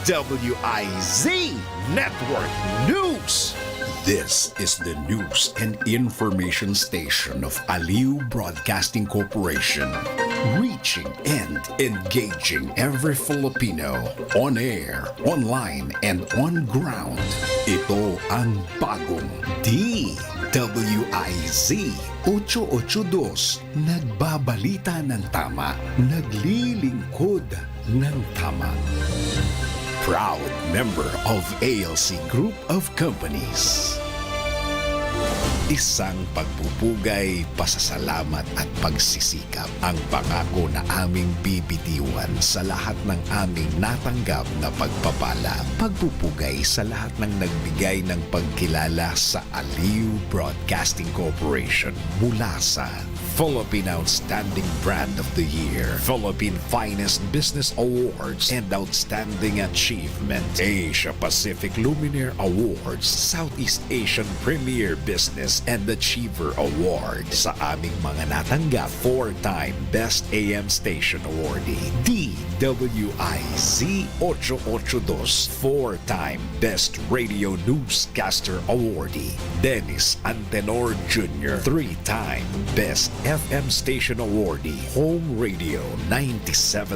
DWIZ Network News. This is the news and information station of Aliw Broadcasting Corporation, reaching and engaging every Filipino on air, online, and on ground. Ito ang bagong DWIZ 882, nagbabalita ng tama, naglilingkod ng tama. Proud member of ALC Group of Companies. Isang pagpupugay, pasasalamat at pagsisikap ang pangako na aming bibitiwan sa lahat ng aming natanggap na pagpapala. Pagpupugay sa lahat ng nagbigay ng pagkilala sa Aliw Broadcasting Corporation mula sa Philippine Outstanding Brand of the Year, Philippine Finest Business Awards and Outstanding Achievement, Asia Pacific Luminaire Awards, Southeast Asian Premier Business and Achiever Award. Sa aming mga natanggap, 4-time Best AM Station Awardee, DWIZ 882, 4-time Best Radio Newscaster Awardee, Dennis Antenor Jr., 3-time Best FM Station Awardee, Home Radio 97.9,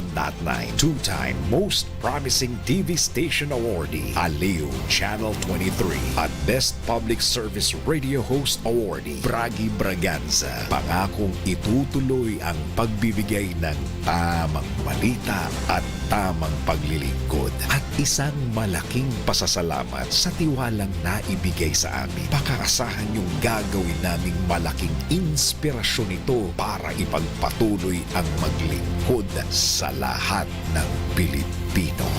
2-time Most Promising TV Station Awardee, Aliw Channel 23, at Best Public Service Radio Host Awardee, Bragi Braganza. Pangakong itutuloy ang pagbibigay ng tamang balita at tamang paglilingkod at isang malaking pasasalamat sa tiwalang naibigay sa amin. Pakakasahan yung gagawin naming malaking inspirasyon ito para ipagpatuloy ang maglingkod sa lahat ng Pilipino.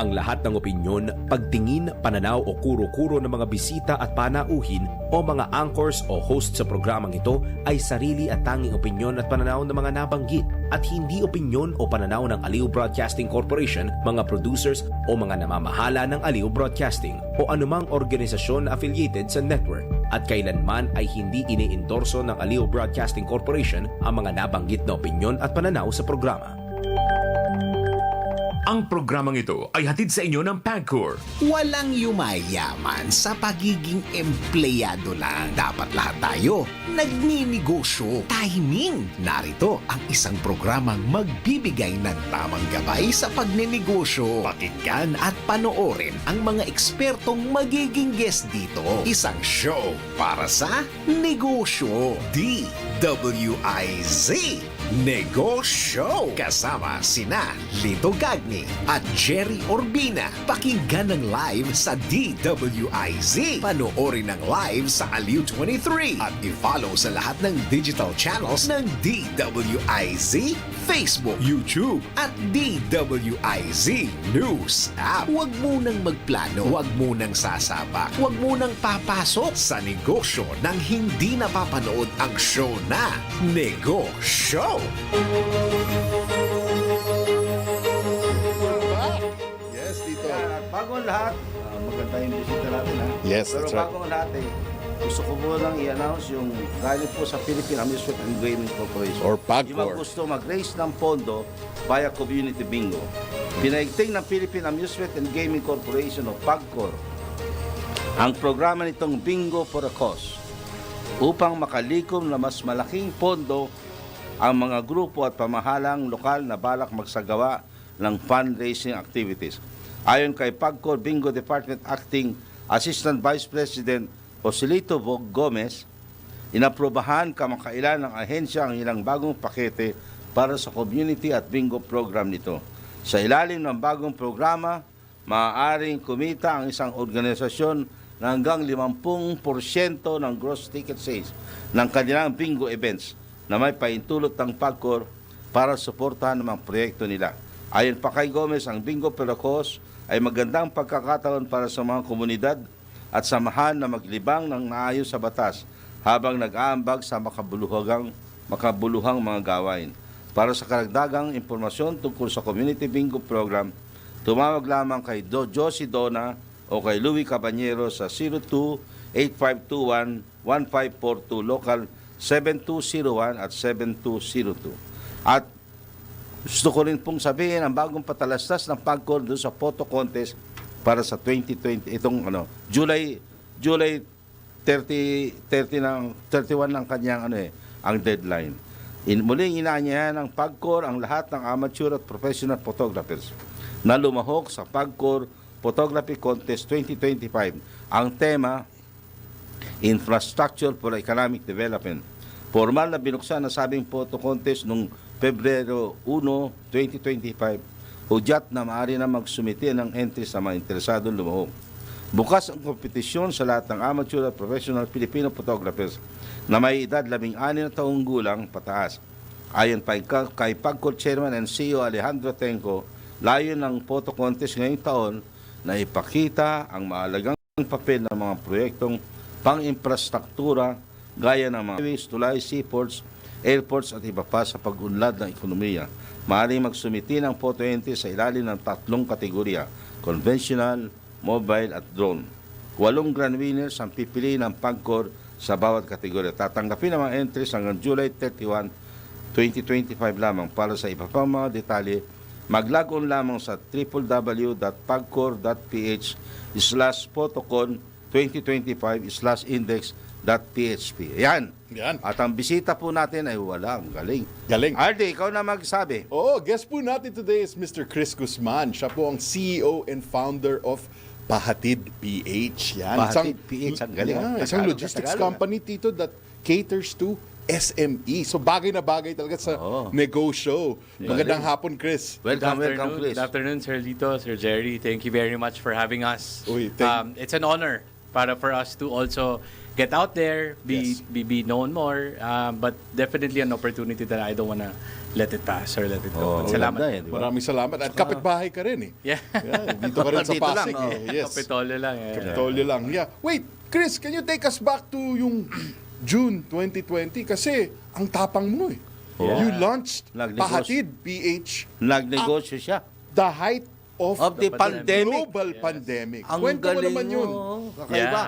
Ang lahat ng opinyon, pagtingin, pananaw o kuro-kuro ng mga bisita at panauhin o mga anchors o host sa programang ito ay sarili at tanging opinyon at pananaw ng mga nabanggit at hindi opinyon o pananaw ng Aliw Broadcasting Corporation, mga producers o mga namamahala ng Aliw Broadcasting o anumang organisasyon na affiliated sa network at kailanman ay hindi iniendorso ng Aliw Broadcasting Corporation ang mga nabanggit na opinyon at pananaw sa programa. Ang programang ito ay hatid sa inyo ng PAGCOR. Walang yumayaman sa pagiging empleyado lang. Dapat lahat tayo nagninegosyo. Timing! Narito ang isang programang magbibigay ng tamang gabay sa pagnenegosyo. Pakinggan at panoorin ang mga ekspertong magiging guest dito. Isang show para sa negosyo. DWIZ Negoshow, kasama sina Lito Gagni at Gerry Urbina. Pakinggan ng live sa DWIZ. Panoorin ng live sa Aliw 23 at i-follow sa lahat ng digital channels ng DWIZ, Facebook, YouTube at DWIZ News App. Huwag munang magplano, huwag munang sasabak, huwag munang papasok sa negosyo nang hindi napapanood ang show na Negoshow. Yes, dito. Bago ang lahat, maganda yung bisita natin ha. Yes, Pero that's right. bago ang lahat gusto ko po lang i-announce yung galing po sa Philippine Amusement and Gaming Corporation. Or Yung PAGCOR. gusto mag-raise ng pondo via Community Bingo. Pinaigting ng Philippine Amusement and Gaming Corporation o PAGCOR ang programa nitong Bingo for a Cause upang makalikom na mas malaking pondo ang mga grupo at pamahalang lokal na balak magsagawa ng fundraising activities. Ayon kay PAGCOR Bingo Department Acting Assistant Vice President o si Lito Gomez, inaprobahan kamakailan ng ahensya ang ilang bagong pakete para sa community at bingo program nito. Sa ilalim ng bagong programa, maaaring kumita ang isang organisasyon na hanggang 50% ng gross ticket sales ng kanilang bingo events na may paintulot ng PAGCOR para suportahan ng mga proyekto nila. Ayon pa kay Gomez, ang Bingo Pelocos ay magandang pagkakataon para sa mga komunidad at samahan na maglibang ng naayos sa batas habang nag-aambag sa makabuluhang mga gawain. Para sa karagdagang impormasyon tungkol sa Community Bingo Program, tumawag lamang kay Josie Dona o kay Louie Cabanyero sa 02-8521-1542 local 7201 at 7202. At Gusto ko rin pong sabihin ang bagong patalastas ng PAGCOR doon sa photo contest para sa 2020, itong July 31 ng kanyang ang deadline. Muling inaanyayahan ng PAGCOR ang lahat ng amateur at professional photographers na lumahok sa PAGCOR Photography Contest 2025. Ang tema, Infrastructure for Economic Development. Formal na binuksan na sabing photo contest noong Pebrero 1, 2025. Hudyat na maaari na magsumite ng entry sa mga interesadong lumahok. Bukas ang kompetisyon sa lahat ng amateur at professional Filipino photographers na may edad 16 na taong gulang pataas. Ayon pa kay PAGCOR Chairman and CEO Alejandro Tenco, layo ng photo contest ngayong taon na ipakita ang mahalagang papel ng mga proyektong pang-infrastruktura gaya ng mga highways, tulay, seaports, airports at iba pa sa pag-unlad ng ekonomiya. Maaaring magsumiti ng photo entry sa ilalim ng 3 kategorya, conventional, mobile at drone. 8 grand winners ang pipili ng PAGCOR sa bawat kategorya. Tatanggapin ang mga entries hanggang July 31, 2025 lamang. Para sa iba pang mga detalye, mag-log-on lamang sa www.pagcor.ph/photocon2025/index.php. Yan. At ang bisita po natin ay walang galing. Ardy, ikaw na magsabi. Guest po natin today is Mr. Chris Guzman. Siya po ang CEO and founder of Pahatid PH. Yan. Pahatid PH, ang galing. Isang logistics company, Tito, that caters to SME. So bagay na bagay talaga sa Negoshow. Magandang hapon, Chris. Welcome, Chris. Good afternoon, Sir Lito, Sir Gerry. Thank you very much for having us. It's an honor for us to also get out there, be known more, but definitely an opportunity that I don't wanna let it pass or let it go. Salamat. Maraming salamat. At kapitbahay ka rin Yeah. Dito ka rin sa Dito lang, Pasig. Yes. Kapitolyo lang. Kapitolyo lang. Yeah. Wait, Chris, can you take us back to yung June 2020? Kasi ang tapang mo eh. You launched Pahatid PH. Nagnegosyo siya. The height of the pandemic. Global pandemic. Ang Kwento mo galing naman yun. Kakaiba.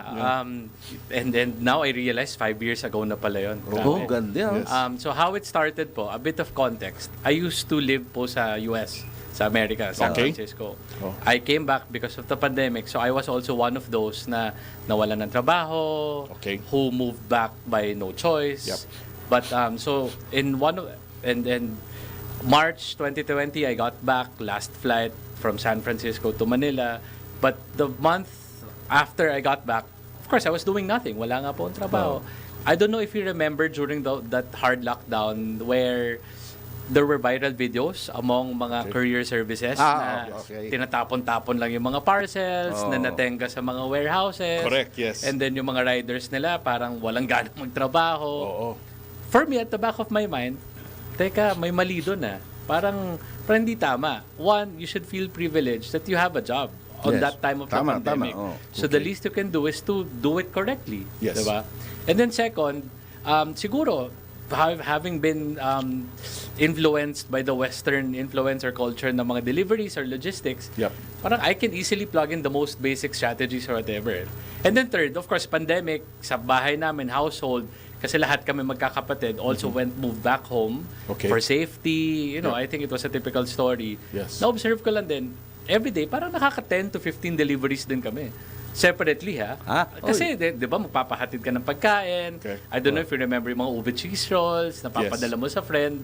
And now I realized 5 years ago na pala yun. Grabe. Ganda. Yes. So how it started po, a bit of context. I used to live po sa US, sa America, San Francisco. I came back because of the pandemic. So I was also one of those na nawalan ng trabaho, who moved back by no choice. But so in March 2020, I got back, last flight from San Francisco to Manila. But the month after I got back, of course, I was doing nothing. Wala nga po ang trabaho. I don't know if you remember during that hard lockdown where there were viral videos among mga courier services na tinatapon-tapon lang yung mga parcels, na natenga sa mga warehouses. Correct, yes. And then yung mga riders nila parang walang ganang magtrabaho. For me, at the back of my mind, teka, may mali doon ah. Parang hindi tama. One, you should feel privileged that you have a job on that time of the pandemic. So the least you can do is to do it correctly. Yes. Diba? And then second, siguro, having been influenced by the Western influencer culture ng mga deliveries or logistics, parang I can easily plug in the most basic strategies or whatever. And then third, of course, pandemic, sa bahay namin, household, kasi lahat kami magkakapatid also moved back home for safety. You know, I think it was a typical story. Na-observe ko lang din, everyday, parang nakaka 10 to 15 deliveries din kami. Separately, ha? Kasi, di ba, magpapahatid ka ng pagkain. I don't know if you remember yung mga ube cheese rolls na papadala mo sa friend.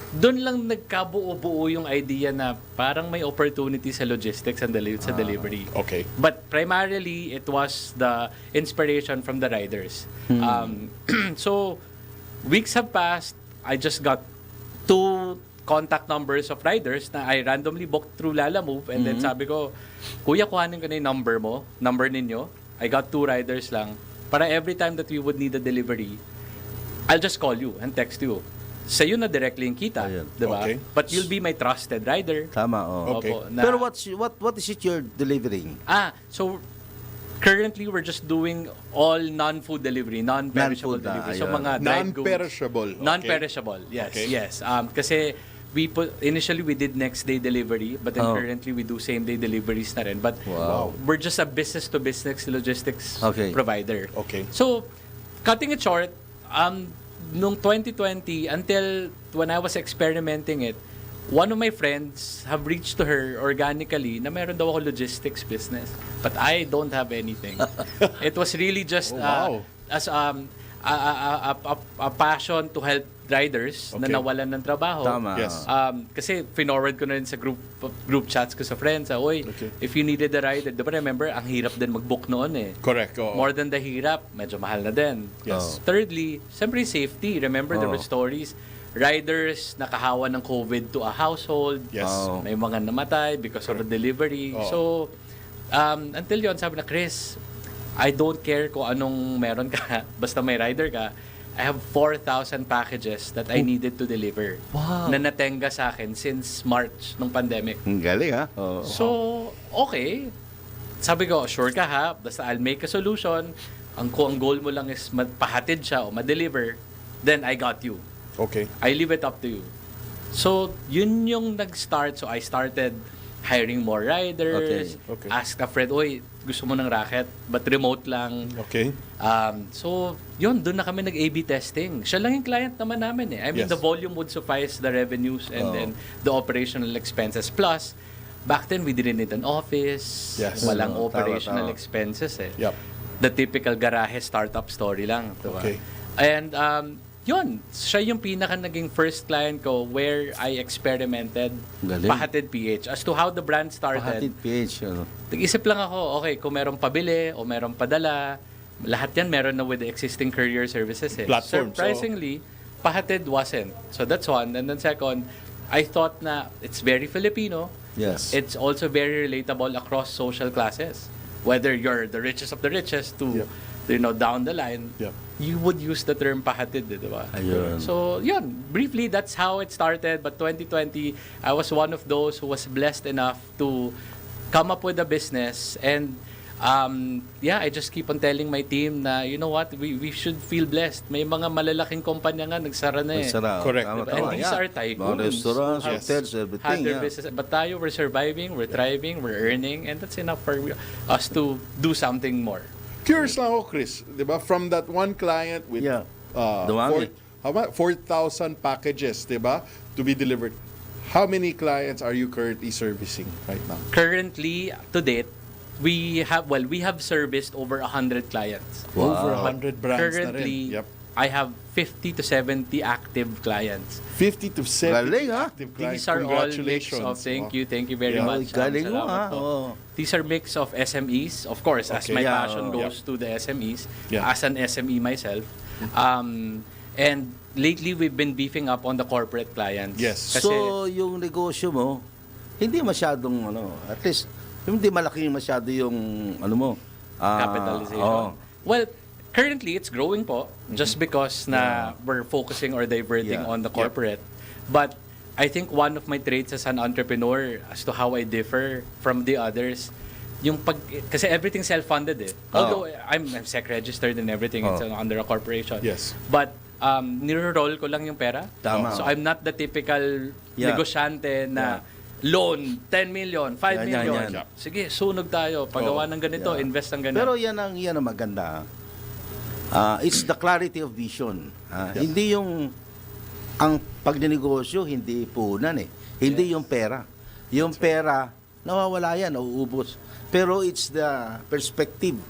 Doon lang nagkabuo-buo yung idea na parang may opportunity sa logistics and sa delivery. But primarily, it was the inspiration from the riders. So, weeks have passed. I just got 2 contact numbers of riders na I randomly booked through Lalamove, and then sabi ko, Kuya, kuhanin ko na yung number ninyo. I got 2 riders lang. Para every time that we would need a delivery, I'll just call you and text you. Sa'yo na directly yung kita, diba? But you'll be my trusted rider. Tama, Pero what is it you're delivering? So currently we're just doing all non-food delivery, non-perishable delivery. So mga dried goods. Non-perishable. Non-perishable, yes. Kasi initially we did next day delivery, but then currently we do same day deliveries na rin. But we're just a business to business logistics provider. So cutting it short, nung 2020 until when I was experimenting it, one of my friends have reached to her organically na meron daw ako logistics business. But I don't have anything. It was really just as a passion to help riders na nawalan ng trabaho. Tama. Yes. Kasi finorward ko na rin sa group chats ko sa friends. Oy, if you needed a rider, diba remember, ang hirap din mag-book noon eh. Correct. Oo. More than the hirap, medyo mahal na din. Yes. Thirdly, siyempre safety. Remember, there were stories, riders nakahawa ng COVID to a household. Yes. May mga namatay because of a delivery. So, until yon sabi na, Chris, I don't care kung anong meron ka, basta may rider ka. I have 4,000 packages that I needed to deliver. Wow. Na natenga sa akin since March ng pandemic. Ang galing, ha? So, okay. Sabi ko, sure ka ha, basta I'll make a solution. Kung ang goal mo lang is pahatid siya o ma-deliver, then I got you. Okay. I leave it up to you. So, yun yung nag-start. So, I started hiring more riders. Okay. Ask a friend, oy, gusto mo ng racket, but remote lang. Okay. So, yun, doon na kami nag-A/B testing. Siya lang yung client naman namin eh. I mean, Yes. the volume would suffice the revenues and then the operational expenses. Plus, back then, we didn't need an office. Yes. Walang Tama, operational tama. expenses eh. Yep. The typical garahe startup story lang. Diba? Okay. And yun, siya yung pinaka naging first client ko where I experimented Galing. Pahatid PH. As to how the brand started, Pahatid PH, ano? nag-isip lang ako, okay, kung merong pabili o merong padala, lahat yan meron na with the existing courier services eh. Platform, Surprisingly, Pahatid wasn't. So that's one. And then second, I thought na it's very Filipino. Yes. It's also very relatable across social classes. Whether you're the richest of the richest to, down the line, you would use the term pahatid, di ba? Ayun. So, yun. Briefly, that's how it started. But 2020, I was one of those who was blessed enough to come up with a business. And, I just keep on telling my team na, you know what, we should feel blessed. May mga malalaking kumpanya nga, nagsara na eh. Magsara. Correct. Tama, Diba? tama. And these are tycoons. Mga restaurants, who have hotels, had everything. their business. But tayo, we're surviving, we're thriving, we're earning, and that's enough for us to do something more. Curious lang ako, Chris. Diba? From that one client with Dumami. 4,000 packages, diba? To be delivered. How many clients are you currently servicing right now? Currently, to date, we have serviced over 100 clients. Over 100 brands Currently, na rin. Yep. I have 50 to 70 active clients. 50 to 70 Galing, ha? active clients. These are all mix Congratulations. of, thank you very Yeah. much. Galing mo, Salamat ha? po. Oo. These are mix of SMEs, of course, as my Yeah, passion oo. goes to the SMEs, Yeah. as an SME myself. And lately, we've been beefing up on the corporate clients. Yes. Kasi, So, yung negosyo mo, hindi masyadong, at least, hindi malaki masyado yung, capitalization. Oo. Well, currently, it's growing po just because na we're focusing or diverting Yeah. on the corporate. But I think one of my traits as an entrepreneur as to how I differ from the others, kasi everything self-funded eh. Although I'm SEC-registered and everything, it's under a corporation. Yes. But niro-roll ko lang yung pera. Tama. So I'm not the typical Yeah. negosyante na loan, 10 million, 5 Yan, million. yan. Sige, sunog tayo. Pagawa ng ganito, invest ng ganito. Pero yan ang maganda. It's the clarity of vision. Hindi yung ang pagnenegosyo, hindi puhunan eh. Hindi yung pera. Yung pera, nawawala yan, nauubos. Pero it's the perspective.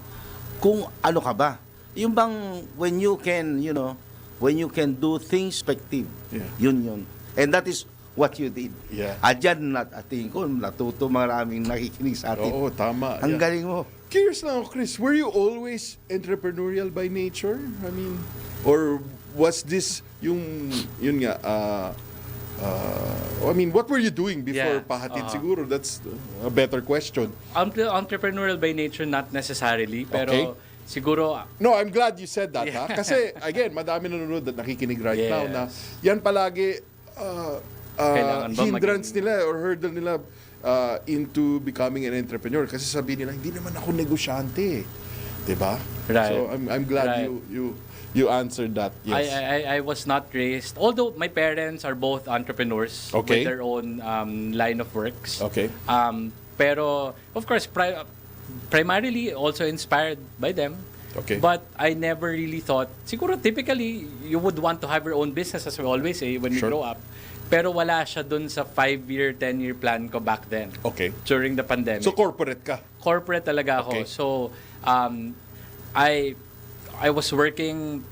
Kung ano ka ba. Yung bang, when you can do things perspective. Yun. And that is what you did. Yeah. At dyan, tingin ko, natuto maraming nakikinig sa atin. Oo, tama. Ang Yeah. galing mo. Curious lang ako, Chris, were you always entrepreneurial by nature? I mean, or was this yun nga, I mean, what were you doing before Yeah, Pahatid siguro? That's a better question. Entrepreneurial by nature, not necessarily. Pero Okay. siguro, No, I'm glad you said that, ha? Kasi, again, madami nanonood at nakikinig right now na yan palagi Kailangan ba hindrance maging- nila or hurdle nila into becoming an entrepreneur. Kasi sabihin nila, hindi naman ako negosyante. Diba? Right. So, I'm glad Right. you answered that. Yes. I was not raised, although my parents are both entrepreneurs Okay. with their own line of works. Okay. Pero, of course, primarily also inspired by them. Okay. But I never really thought, siguro typically, you would want to have your own business, as we always say, when you Sure. grow up. Pero wala siya dun sa 5-year, 10-year plan ko back then. Okay. During the pandemic. So corporate ka? Corporate talaga ako. Okay. So, I was working,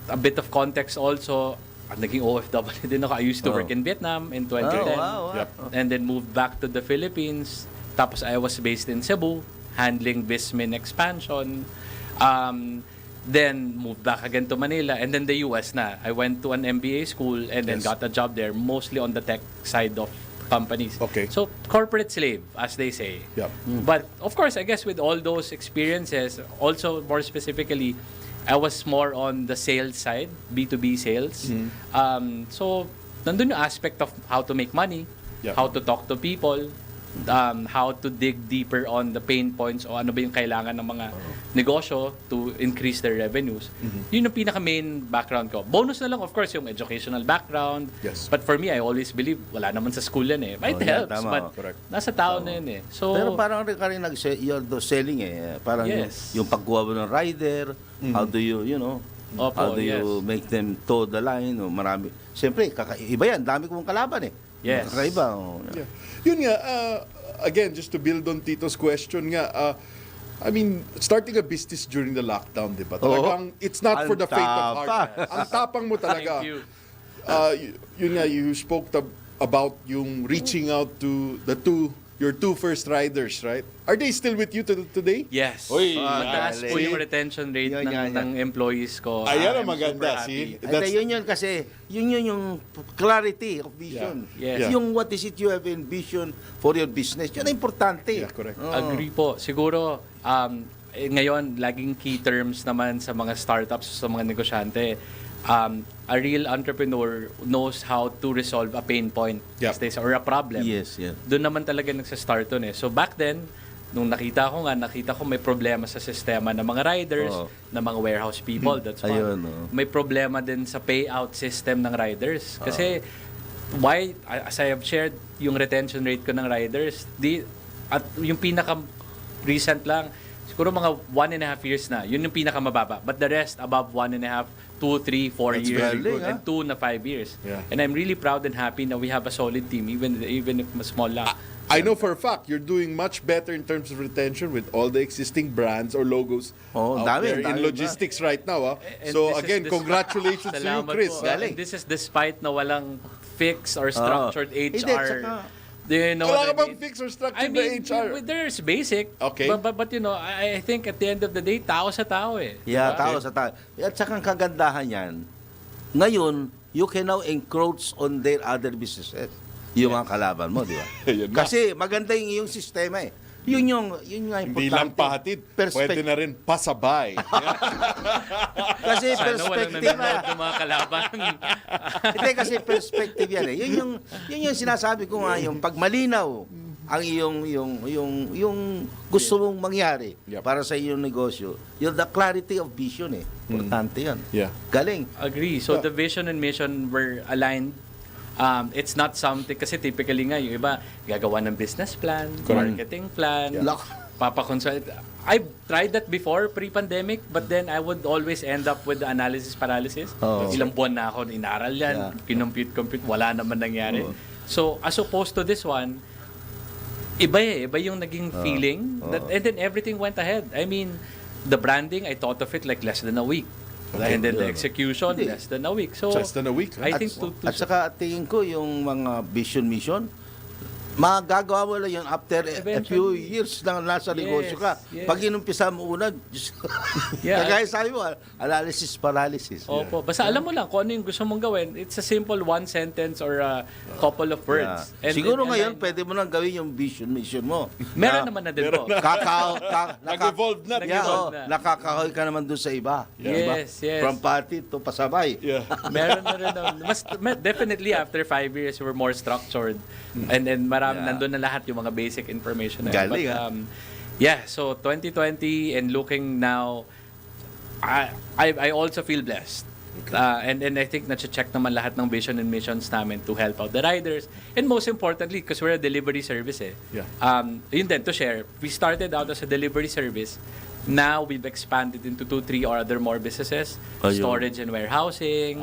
a bit of context also, naging OFW din ako. I used to work in Vietnam in 2010. Wow. Yep. And then moved back to the Philippines. Tapos I was based in Cebu, handling Bismin expansion. Then moved back again to Manila, and then the US na. I went to an MBA school and then Yes. got a job there, mostly on the tech side of companies. Okay. So corporate slave, as they say. Yep. But of course, I guess with all those experiences, also more specifically, I was more on the sales side, B2B sales. So nandun yung aspect of how to make money, Yep. how to talk to people, how to dig deeper on the pain points o ano ba yung kailangan ng mga negosyo to increase their revenues. Yun yung pinaka-main background ko. Bonus na lang, of course, yung educational background. Yes. But for me, I always believe, wala naman sa school yan eh. It helps, tama. but Correct. nasa tao na yun eh. So, Pero parang rin ka rin you're the selling Parang Yes. yung pagkuha mo ng rider, how do you, Opo, how do yes. you make them toe the line? O marami. Siyempre, iba yan. Dami kong kalaban Yes. Kakaiba. Yeah. Yun nga, again, just to build on Tito's question nga, I mean, starting a business during the lockdown, di ba? Talagang, it's not for the faint of heart. Ang tapang mo talaga. thank you. Yun nga, you spoke about yung reaching out to your two first riders, right? Are they still with you today? Yes. Oy, mataas po see? yung retention rate Yan, yan, yan. ng employees ko. Ayan ang I'm maganda, super see? happy. Hindi, yun kasi, yun yung clarity of vision. Yeah. Yes. Yung what is it you have in vision for your business, yun ang importante. Yeah, correct. Agree po. Siguro, ngayon, laging key terms naman sa mga startups, sa mga negosyante, a real entrepreneur knows how to resolve a pain point Yep. as they say, or a problem. Yes, yeah. Doon naman talaga nagsastart dun eh. So back then, nung nakita ko may problema sa sistema ng mga riders, ng mga warehouse people, that's one. Ayun, oh. May problema din sa payout system ng riders. Kasi, why, as I have shared, yung retention rate ko ng riders, at yung pinaka-recent lang, siguro mga 1.5 years na, yun yung pinaka-mababa. But the rest, above 1.5, 2, 3, 4 That's years, very good, and 2 na 5 years. Yeah. And I'm really proud and happy na we have a solid team, even if small lang. I know for a fact you're doing much better in terms of retention with all the existing brands or logos out dami, there in dami logistics right now. And So this is again, congratulations to you, Salamat Chris. po. And this is despite na walang fixed or structured Hindi, HR. tsaka- Do you know Wala ka what I bang mean? fix or structured I mean, na HR? there's basic. Okay. But you know, I think at the end of the day, tao sa tao eh. Yeah, Diba? tao sa tao. At saka ang kagandahan yan, ngayon, you can now encroach on their other businesses. Yung mga kalaban mo, di ba? Yun na. Kasi maganda yung iyong sistema eh. Yun nga importante. Hindi lang pahatid, pwede na rin pasabay. Kasi Sana walang perspective nanonood ng mga kalaban. Hindi kasi perspective yan eh. Yun yung sinasabi ko nga, yung pag malinaw ang yung gusto mong mangyari Yep. para sa iyong negosyo, yung the clarity of vision eh. Importante yan. Yeah. Galing. Agree. So the vision and mission were aligned. It's not something, kasi typically nga, yung iba, gagawa ng business plan, marketing plan, papakonsult. I've tried that before, pre-pandemic, but then I would always end up with the analysis paralysis. Ilang buwan na ako inaral yan, kinumpute, wala naman nangyari. So, as opposed to this one, iba yung naging feeling, and then everything went ahead. I mean, the branding, I thought of it like less than a week. And then the execution, Hindi. less than a week. So, Less than a week, huh? I think At saka tingin ko yung mga vision mission, magagawa mo lang yun after a few Eventually. years na nasa negosyo ka. Yes. Pag inumpisa mo una, Diyos ko. Yeah. Kagaya sabi mo, analysis paralysis. Opo. Basta alam mo lang kung ano yung gusto mong gawin. It's a simple one sentence or a couple of words. Yeah. Siguro ngayon, pwede mo nang gawin yung vision mission mo. Meron naman na din po. Nag-evolve na. Nag-evolve na. Nakakahoy ka naman doon sa iba. Yes, yes. From party to pasabay. Yeah. Meron na rin naman. Definitely after 5 years, we're more structured. And then nandun na lahat yung mga basic information. Na yun. Galing, Yeah, so 2020 and looking now, I also feel blessed. And I think na-check naman lahat ng vision and missions namin to help out the riders. And most importantly, because we're a delivery service Yeah. yun din, to share, we started out as a delivery service, Now, we've expanded into 2, 3 or other more businesses. Ayun. Storage and warehousing,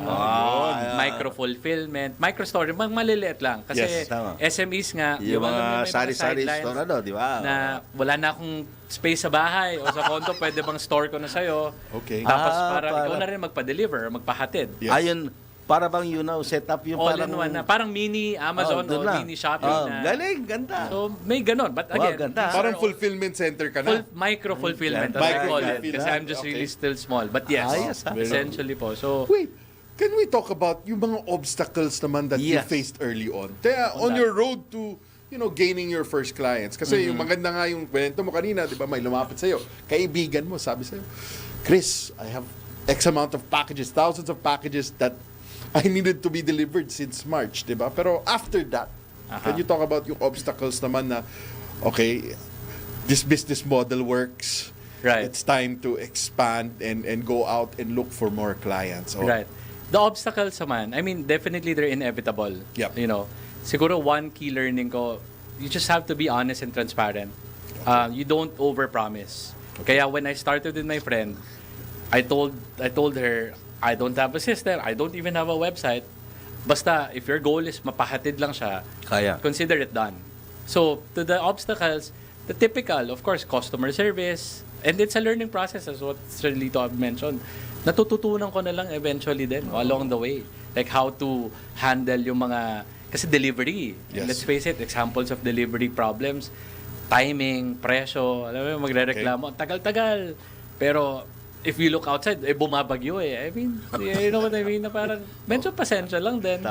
micro-fulfillment, micro-storage, maliliit lang. Kasi Yes, tama. SMEs nga, Yung alam mo, mga may sari-sari sidelines store, di ba? na wala na akong space sa bahay o sa condo, pwede bang store ko na sa'yo? Okay. Tapos Ah, para ikaw para- na rin magpa-deliver, magpahatid. Yes. Ayun, para bang set up yung All parang... in one na. Parang mini Amazon doon o na. mini Shopee na. Galing, ganda. So, may ganon. But again, ganda. these are Parang all fulfillment center ka na. micro-fulfillment, as I call it. Micro-fulfillment. Kasi I'm just Okay. really still small. But yes, Ayos, ha? essentially po. So, Wait, can we talk about yung mga obstacles naman that you Yes. faced early on? Kaya on your road to gaining your first clients. Kasi yung maganda nga yung kwento mo kanina, di ba, may lumapit sa'yo. Kaibigan mo, sabi sa'yo, Chris, I have X amount of packages, thousands of packages that I needed to be delivered since March, di ba? Pero after that, can you talk about yung obstacles naman na, okay, this business model works, Right. it's time to expand and go out and look for more clients. Oh, right. The obstacles naman, I mean, definitely they're inevitable. Yep. Siguro one key learning ko, you just have to be honest and transparent. You don't overpromise. Kaya when I started with my friend, I told her, I don't have a system, I don't even have a website. Basta, if your goal is mapahatid lang siya, Kaya. consider it done. So, to the obstacles, the typical, of course, customer service, and it's a learning process, as what Sir Lito mentioned. Natututunan ko na lang eventually din, along the way. Like how to handle yung mga, kasi delivery, Yes. let's face it, examples of delivery problems, timing, presyo, alam mo, magre-reklamo, tagal-tagal. Pero, if you look outside, bumabagyo eh. I mean, you know what I mean? Na parang, medyo pasensya lang din.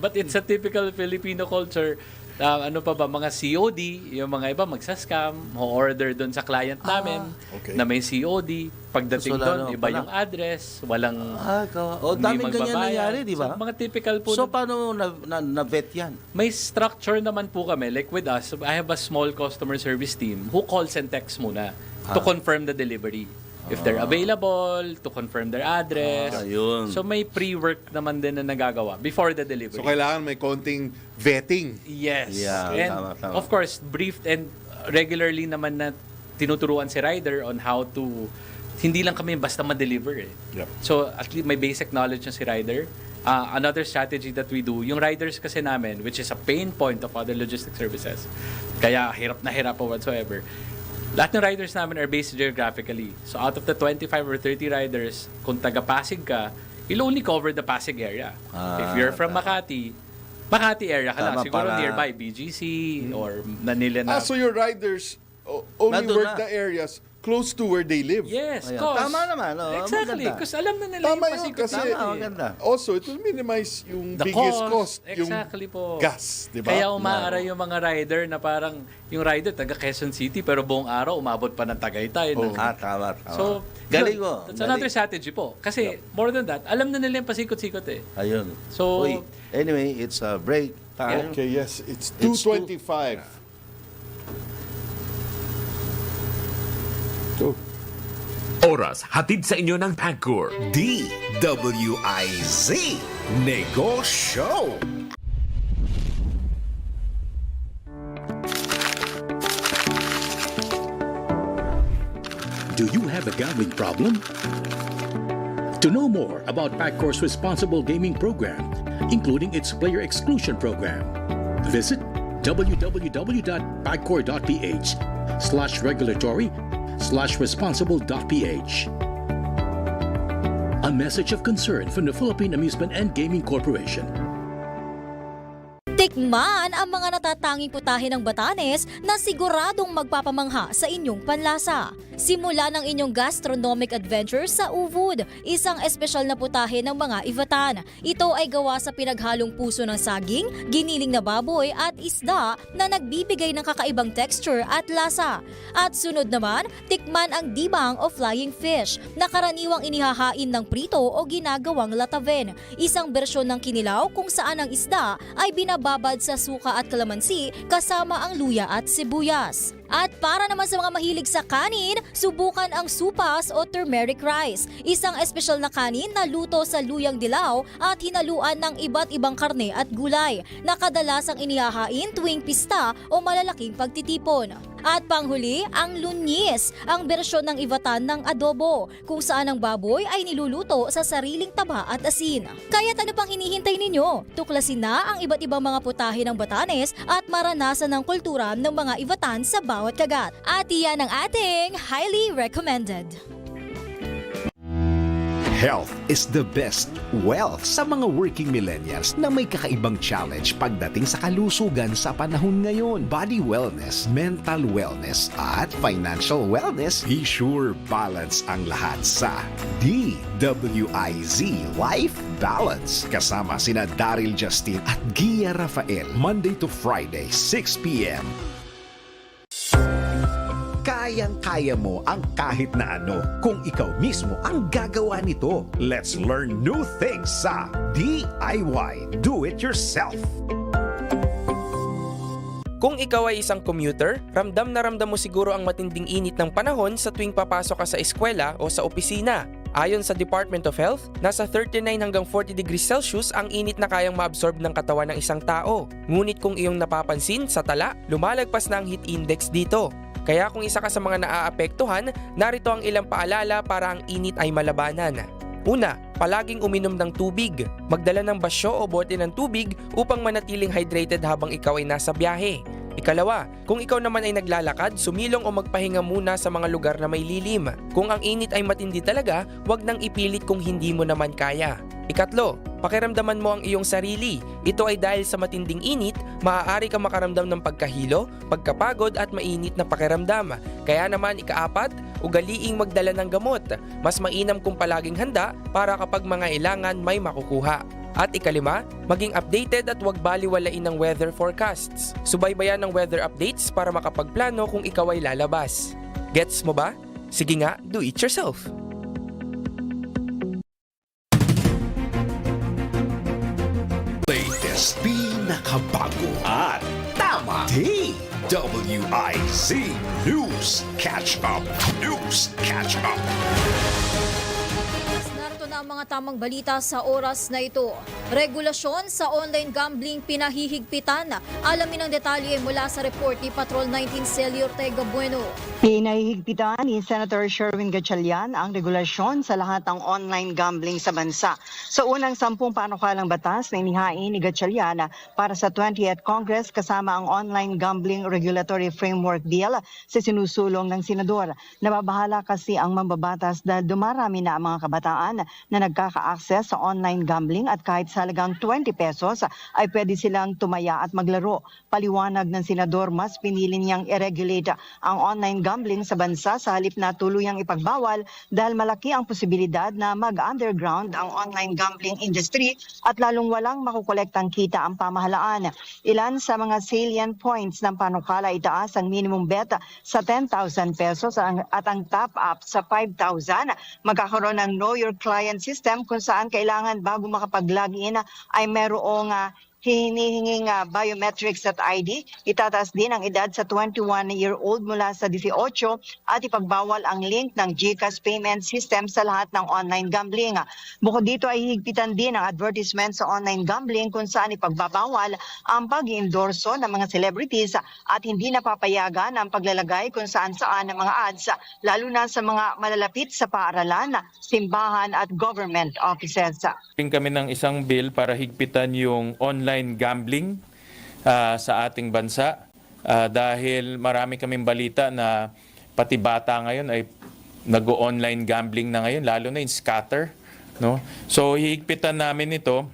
But it's a typical Filipino culture. Ano pa ba, mga COD, yung mga iba magsascam, order doon sa client namin okay. na may COD. Pagdating Mas wala doon, naman iba pala. yung address, walang daming ganyan magbabayad. nangyari, di ba? So, mga typical po. So, paano na-vet yan? May structure naman po kami. Like with us, I have a small customer service team who calls and texts muna to confirm the delivery. If they're available, to confirm their address. Ayun. So may pre-work naman din na nagagawa before the delivery. So kailangan may konting vetting. Yes. Yeah, And tama. of course, briefed and regularly naman na tinuturuan si rider on how to, hindi lang kami basta ma-deliver eh. Yep. So at least may basic knowledge na si rider. Another strategy that we do, yung riders kasi namin, which is a pain point of other logistics services, kaya hirap na hirap o whatsoever, lahat ng riders namin are based geographically. So out of the 25 or 30 riders, kung taga-Pasig ka, you'll only cover the Pasig area. If you're from Makati area ka lang. Tama, Siguro para- nearby, BGC or Manila na. So your riders only Nandun work na. the areas close to where they live. Yes, Ayan. cause. Tama naman, Exactly. maganda. Because alam na nila Tama yung yun pasikot kasi Tama, maganda. also it will minimize yung The biggest cost, yung Exactly po. gas, di ba? Kaya umaara yung mga rider na parang, yung rider taga Quezon City pero buong araw umabot pa ng Tagaytay. Tama. So, galing yun, mo. That's another strategy po. Kasi, more than that, alam na nila yung pasikot-sikot eh. Ayun. So- Uy, anyway, it's a break time. Okay, yes. It's It's 2:25. Go. Oras hatid sa inyo ng Pagcor. DWIZ Negoshow. Do you have a gambling problem? To know more about Pagcor's responsible gaming program, including its player exclusion program, visit www.pagcor.ph/regulatory/responsible.ph. A message of concern from the Philippine Amusement and Gaming Corporation. Tikman ang mga natatanging putahe ng Batanes na siguradong magpapamangha sa inyong panlasa. Simula ng inyong gastronomic adventure sa Uvud, isang espesyal na putahe ng mga Ivatan. Ito ay gawa sa pinaghalong puso ng saging, giniling na baboy at isda na nagbibigay ng kakaibang texture at lasa. At sunod naman, tikman ang dibang o flying fish na karaniwang inihahain ng prito o ginagawang lataven. Isang bersyon ng kinilaw kung saan ang isda ay binababad sa suka at kalamansi kasama ang luya at sibuyas. At para naman sa mga mahilig sa kanin, subukan ang supas o turmeric rice, isang espesyal na kanin na luto sa luyang dilaw at hinaluan ng iba't ibang karne at gulay na kadalasang inihahain tuwing pista o malalaking pagtitipon. At panghuli, ang lunyis, ang bersyon ng Ivatan ng adobo, kung saan ang baboy ay niluluto sa sariling taba at asin. Kaya't ano pang hinihintay ninyo? Tuklasin na ang iba't ibang mga putahe ng Batanes at maranasan ng kultura ng mga Ivatan sa bawat kagat. At iyan ang ating highly recommended. Health is the best wealth sa mga working millennials na may kakaibang challenge pagdating sa kalusugan sa panahon ngayon. Body wellness, mental wellness, at financial wellness. Be sure balance ang lahat sa DWIZ Life Balance. Kasama sina Daryl Justin at Gia Rafael. Monday to Friday, 6 p.m. Kayang-kaya mo ang kahit na ano kung ikaw mismo ang gagawa nito. Let's learn new things sa DIY Do It Yourself. Kung ikaw ay isang commuter, ramdam na ramdam mo siguro ang matinding init ng panahon sa tuwing papasok ka sa eskwela o sa opisina. Ayon sa Department of Health, nasa 39 hanggang 40 degrees Celsius ang init na kayang maabsorb ng katawan ng isang tao. Ngunit kung iyong napapansin sa tala, lumalagpas na ang heat index dito. Kaya kung isa ka sa mga naaapektuhan, narito ang ilang paalala para ang init ay malabanan. Una, palaging uminom ng tubig. Magdala ng basyo o bote ng tubig upang manatiling hydrated habang ikaw ay nasa biyahe. Ikalawa, kung ikaw naman ay naglalakad, sumilong o magpahinga muna sa mga lugar na may lilim. Kung ang init ay matindi talaga, huwag nang ipilit kung hindi mo naman kaya. Ikatlo, pakiramdaman mo ang iyong sarili. Ito ay dahil sa matinding init, maaari kang makaramdam ng pagkahilo, pagkapagod at mainit na pakiramdam. Kaya naman ikaapat, ugaliing magdala ng gamot. Mas mainam kung palaging handa para kapag mangailangan may makukuha. At ikalima, maging updated at huwag baliwalain ng weather forecasts. Subaybayan ng weather updates para makapagplano kung ikaw ay lalabas. Gets mo ba? Sige nga, do it yourself! Latest, pinakabago at tama. DWIZ News Catch Up. News Catch Up. Narito na ang mga tamang balita sa oras na ito. Regulasyon sa online gambling pinahihigpitan. Alamin ang detalye mula sa report ni Patrol 19 Celio Ortega Bueno. Pinahihigpitan ni Senator Sherwin Gatchalian ang regulasyon sa lahat ng online gambling sa bansa. Sa unang 10 panukalang batas na inihain ni Gatchalian para sa 20th Congress kasama ang Online Gambling Regulatory Framework Bill sa sinusulong ng Senador. Nababahala kasi ang mambabatas dahil dumarami na ang mga kabataan na nagkaka-access sa online gambling at kahit sa halagang 20 pesos ay pwede silang tumaya at maglaro. Paliwanag ng Senador, mas pinili niyang i-regulate ang online gambling sa bansa sa halip na tuluyang ipagbawal dahil malaki ang posibilidad na mag-underground ang online gambling industry at lalong walang makukolektang kita ang pamahalaan. Ilan sa mga salient points ng panukala, itaas ang minimum bet sa 10,000 pesos at ang top up sa 5,000. Magkakaroon ng Know Your Client system kung saan kailangan bago makapag-log in ay merong hinihinging biometrics at ID. Itataas din ang edad sa 21-year-old mula sa 18 at ipagbawal ang link ng GCash payment system sa lahat ng online gambling. Bukod dito ay higpitan din ang advertisement sa online gambling kung saan ipagbabawal ang pag-endorso ng mga celebrities at hindi napapayagan ang paglalagay kung saan-saan ng mga ads, lalo na sa mga malalapit sa paaralan, simbahan at government offices. Kami ng isang bill para higpitan yung online gambling sa ating bansa dahil marami kaming balita na pati bata ngayon ay nag-online gambling na ngayon, lalo na yung scatter, no? So hihigpitan namin ito.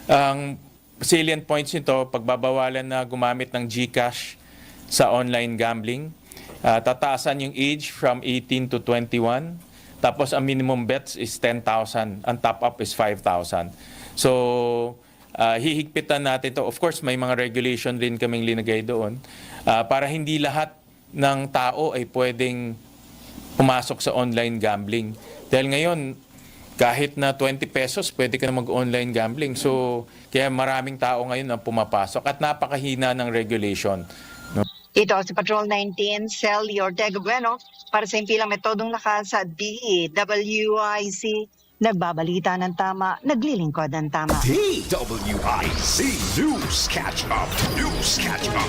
Ang salient points nito, pagbabawalan na gumamit ng GCash sa online gambling, tataasan yung age from 18 to 21. Tapos ang minimum bets is 10,000, ang top up is 5,000. So hihigpitan natin to. Of course, may mga regulation rin kaming linagay doon para hindi lahat ng tao ay pwedeng pumasok sa online gambling. Dahil ngayon, kahit na 20 pesos, pwede ka na mag-online gambling. So kaya maraming tao ngayon ang pumapasok at napakahina ng regulation. Ito si Patrol 19, Sally Ortega Bueno para sa impilang metodong lakas sa DWIZ. Nagbabalita ng tama, naglilingkod ng tama. DWIZ News Catch Up. News Catch Up.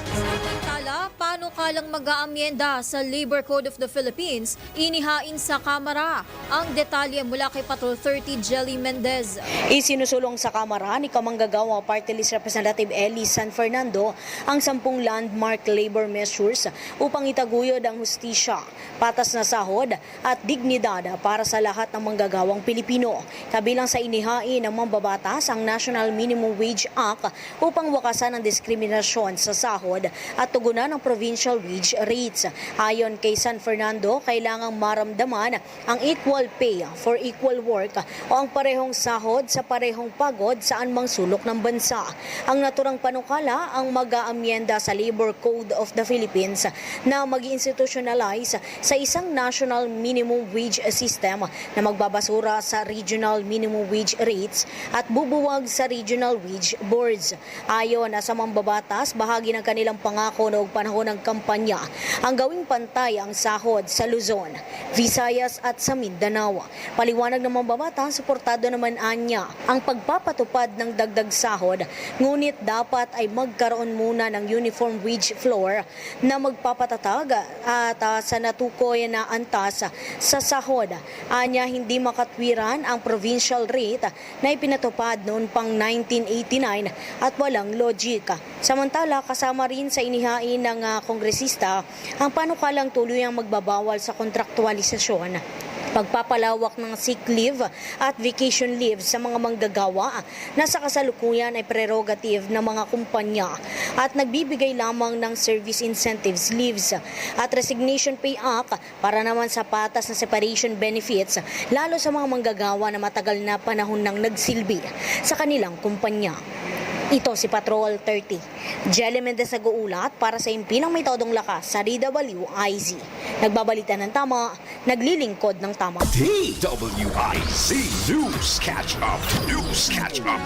Samantala, panukalang mag-aamyenda sa Labor Code of the Philippines, inihain sa Kamara. Ang detalye mula kay Patrol 30 Jelly Mendez. Isinusulong sa Kamara ni Kamanggagawa Party List Representative Eli San Fernando ang 10 landmark labor measures upang itaguyod ang hustisya, patas na sahod at dignidad para sa lahat ng manggagawang Pilipino. Kabilang sa inihain ng mambabatas ang National Minimum Wage Act upang wakasan ang diskriminasyon sa sahod at tugunan ang provincial wage rates. Ayon kay San Fernando, kailangang maramdaman ang equal pay for equal work o ang parehong sahod sa parehong pagod saan mang sulok ng bansa. Ang naturang panukala ang mag-aamyenda sa Labor Code of the Philippines na mag-institutionalize sa isang national minimum wage system na magbabasura sa regional minimum wage rates at bubuwag sa regional wage boards. Ayon sa mambabatas, bahagi ng kanilang pangako noong panahon ng kampanya ang gawing pantay ang sahod sa Luzon, Visayas at sa Mindanao. Paliwanag ng mambabatas, suportado naman anya ang pagpapatupad ng dagdag sahod, ngunit dapat ay magkaroon muna ng uniform wage floor na magpapatatag at sa natukoy na antas sa sahod. Anya hindi makatwiran ang provincial rate na ipinatupad noon pang 1989 at walang logika. Samantala, kasama rin sa inihain ng kongresista ang panukalang tuluyang magbabawal sa kontraktualisasyon, pagpapalawak ng sick leave at vacation leave sa mga manggagawa na sa kasalukuyan ay prerogative ng mga kumpanya at nagbibigay lamang ng service incentives leaves at resignation pay act para naman sa patas na separation benefits lalo sa mga manggagawa na matagal na panahon nang nagsilbi sa kanilang kumpanya. Ito si Patrol 30. Jelly Mendez nag-uulat para sa impinang may todong lakas sa DWIZ. Nagbabalita ng tama, naglilingkod ng tama. DWIZ News Catch Up. News Catch Up.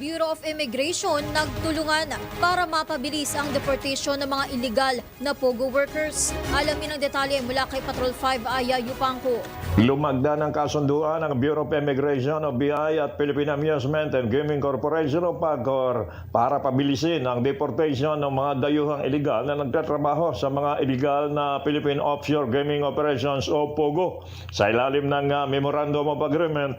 Bureau of Immigration nagtulungan para mapabilis ang deportation ng mga illegal na POGO workers. Alamin ang detalye mula kay Patrol 5 Aya Yupangko. Lumagda ng kasunduan ng Bureau of Immigration o BI at Philippine Amusement and Gaming Corporation o PAGCOR para pabilisin ang deportation ng mga dayuhang illegal na nagtatrabaho sa mga illegal na Philippine Offshore Gaming Operations o POGO. Sa ilalim ng Memorandum of Agreement,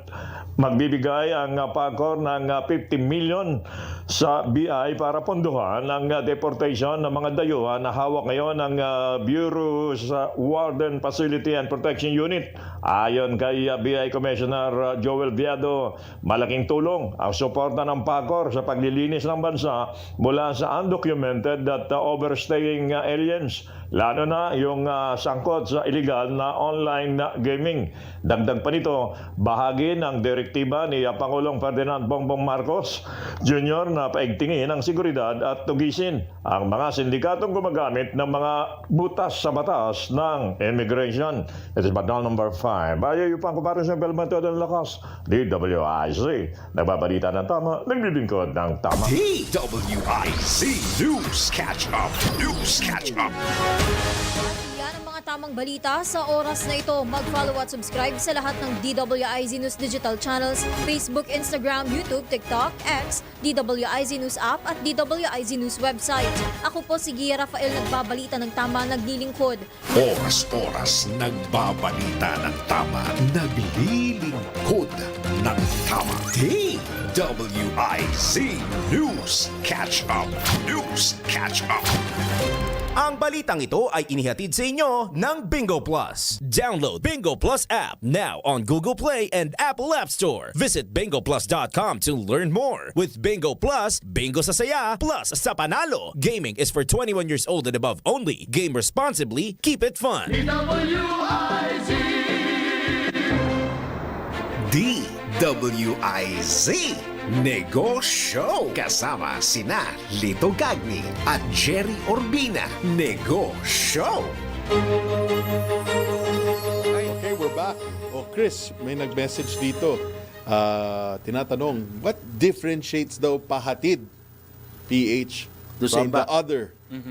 magbibigay ang PAGCOR ng 50 million sa BI para pondohan ang deportation ng mga dayuhan na hawak ngayon ng Bureau sa Warden Facility and Protection Unit. Ayon kay BI Commissioner Joel Viado, malaking tulong ang suporta ng PAGCOR sa paglilinis ng bansa mula sa undocumented at overstaying aliens, lalo na yung sangkot sa illegal na online gaming. Dagdag pa nito, bahagi ng direktiba ni Pangulong Ferdinand Bongbong Marcos Jr. na paigtingin ang seguridad at tugisin ang mga sindikatong gumagamit ng mga butas sa batas ng immigration. It is Badal number 5. Ayaw yung pangkumparin sa Belmonte ng Lakas, DWIZ. Nagbabalita ng tama, naglilingkod ng tama. DWIZ News Catch Up. News Catch Up. Yan ang mga tamang balita sa oras na ito. Mag-follow at subscribe sa lahat ng DWIZ News digital channels, Facebook, Instagram, YouTube, TikTok, X, DWIZ News app at DWIZ News website. Ako po si Gia Rafael, nagbabalita ng tama, naglilingkod. Oras-oras nagbabalita ng tama, naglilingkod ng tama. DWIZ News Catch Up. News Catch Up. Ang balitang ito ay inihatid sa inyo ng Bingo Plus. Download Bingo Plus app now on Google Play and Apple App Store. Visit bingoplus.com to learn more. With Bingo Plus, bingo sa saya, plus sa panalo. Gaming is for 21 years old and above only. Game responsibly, keep it fun. DWIZ Negoshow. Kasama sina Lito Gagni at Gerry Urbina. Negoshow. Okay, we're back. Oh, Chris, may nag-message dito. Tinatanong, what differentiates daw pahatid, PH, doon sa from iba. the other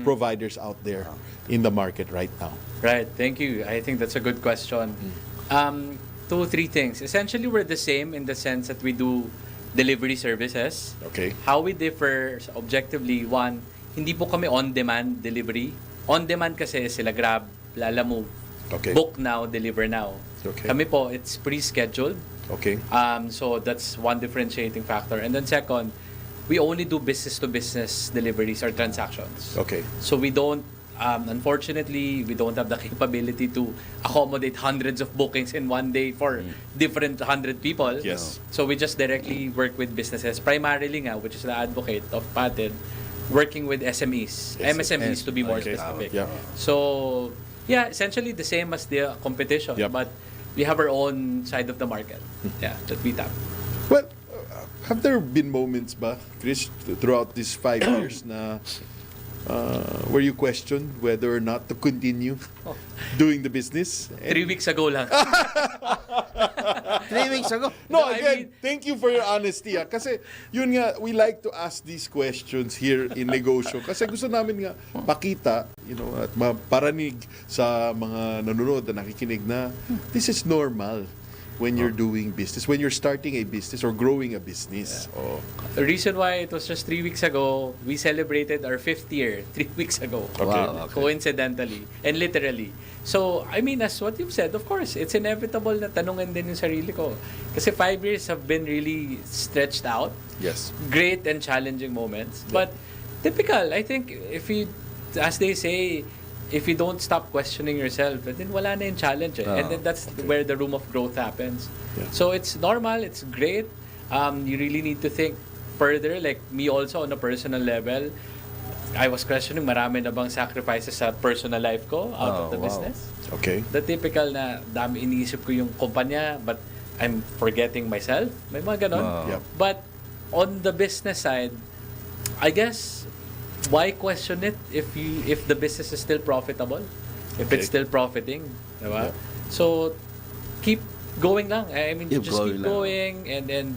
providers out there in the market right now? Right, thank you. I think that's a good question. 2, 3 things. Essentially, we're the same in the sense that we do delivery services. Okay. How we differ objectively, one, hindi po kami on-demand delivery. On-demand kasi sila Grab, Lalamove, Okay. book now, deliver now. Okay. Kami po, it's pre-scheduled. Okay. So that's one differentiating factor. And then second, we only do business-to-business deliveries or transactions. Okay. So we don't, unfortunately, we don't have the capability to accommodate hundreds of bookings in one day for different 100 people. Yes. So we just directly work with businesses, primarily nga, which is the advocate of PATED, working with SMEs, MSMEs to be more Okay. specific. Yeah. So, yeah, essentially the same as the competition, Yep. but we have our own side of the market that we tap. Well, have there been moments ba, Chris, throughout these 5 years na where you questioned whether or not to continue doing the business? 3 weeks ago lang. 3 weeks ago. No, I again, mean- thank you for your honesty. Kasi yun nga, we like to ask these questions here in Negoshow. Kasi gusto namin nga pakita, at maparanig sa mga nanonood na nakikinig na this is normal when you're doing business, when you're starting a business or growing a business. Oh. The reason why it was just 3 weeks ago, we celebrated our 5th year 3 weeks ago. Wow, okay. Coincidentally and literally. So, I mean, as what you've said, of course, it's inevitable na tanungin din yung sarili ko. Kasi 5 years have been really stretched out. Yes. Great and challenging moments. But typical, I think, if you, as they say, if you don't stop questioning yourself, then wala na yung challenge. And then that's where the room of growth happens. Yeah. So it's normal, it's great. You really need to think further. Like me also on a personal level, I was questioning marami na bang sacrifices sa personal life ko out of the business. Okay. The typical na dami iniisip ko yung kumpanya but I'm forgetting myself. May mga ganon. Yep. But on the business side, I guess why question it if the business is still profitable? If it's still profiting, diba? So keep going lang. I mean, Keep just going keep lang. going and then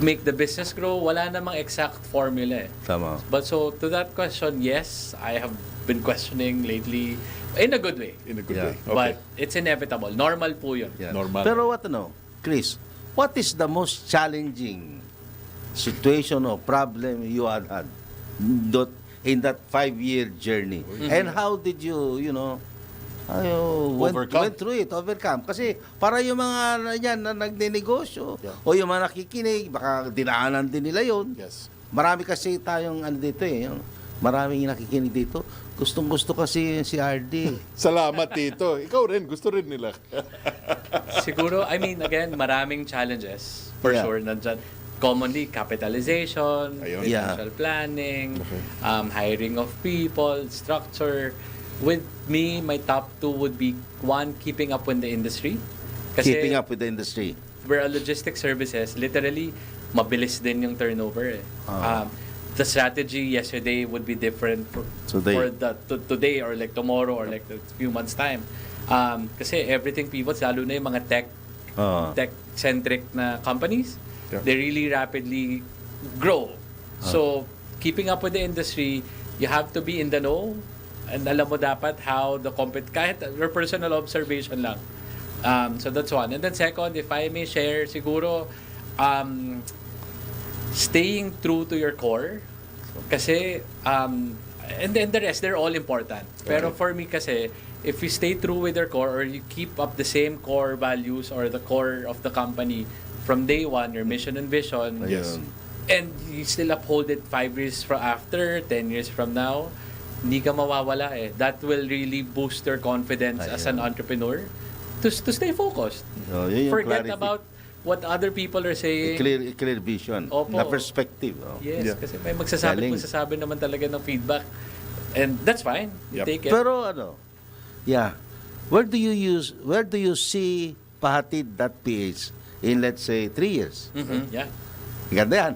make the business grow. Wala namang exact formula. Tama. But so to that question, yes, I have been questioning lately in a good way. In a good Yeah. way. Okay. But it's inevitable. Normal po yun. Yeah. Normal. Pero Chris, what is the most challenging situation or problem you had in that 5-year journey? And how did you, went through it, overcome? Kasi para yung mga yan na nagnenegosyo o yung mga nakikinig, baka dinaanan din nila yun. Yes. Marami kasi tayong dito maraming nakikinig dito. Gustong-gusto kasi si RD. Salamat dito. Ikaw rin, gusto rin nila. Siguro, I mean, again, maraming challenges. For Yeah. sure. Nandyan, commonly, capitalization, Ayun. financial planning, hiring of people, structure. With me, my top 2 would be, 1, keeping up with the industry. Keeping up with the industry. We're a logistics services. Literally, mabilis din yung turnover. The strategy yesterday would be different for today or like tomorrow or like a few months' time. Kasi everything pivots, lalo na yung mga tech-centric na companies. Yeah. They really rapidly grow. So, keeping up with the industry, you have to be in the know and alam mo dapat how the kahit your personal observation lang. So that's one. And then second, if I may share, siguro, staying true to your core. Kasi, and then the rest, they're all important. Pero for me kasi, if you stay true with your core or you keep up the same core values or the core of the company from day one, your mission and vision, Yes. and you still uphold it 5 years from after, 10 years from now, hindi ka mawawala eh. That will really boost your confidence as an entrepreneur to stay focused. Yun yung Forget clarity. about what other people are saying. Clear vision. Opo. Na perspective. Yes, kasi may magsasabi naman talaga ng feedback. And that's fine. You take it. Pero where do you see pahatid.ph in let's say 3 years? Yeah. Ganda yan.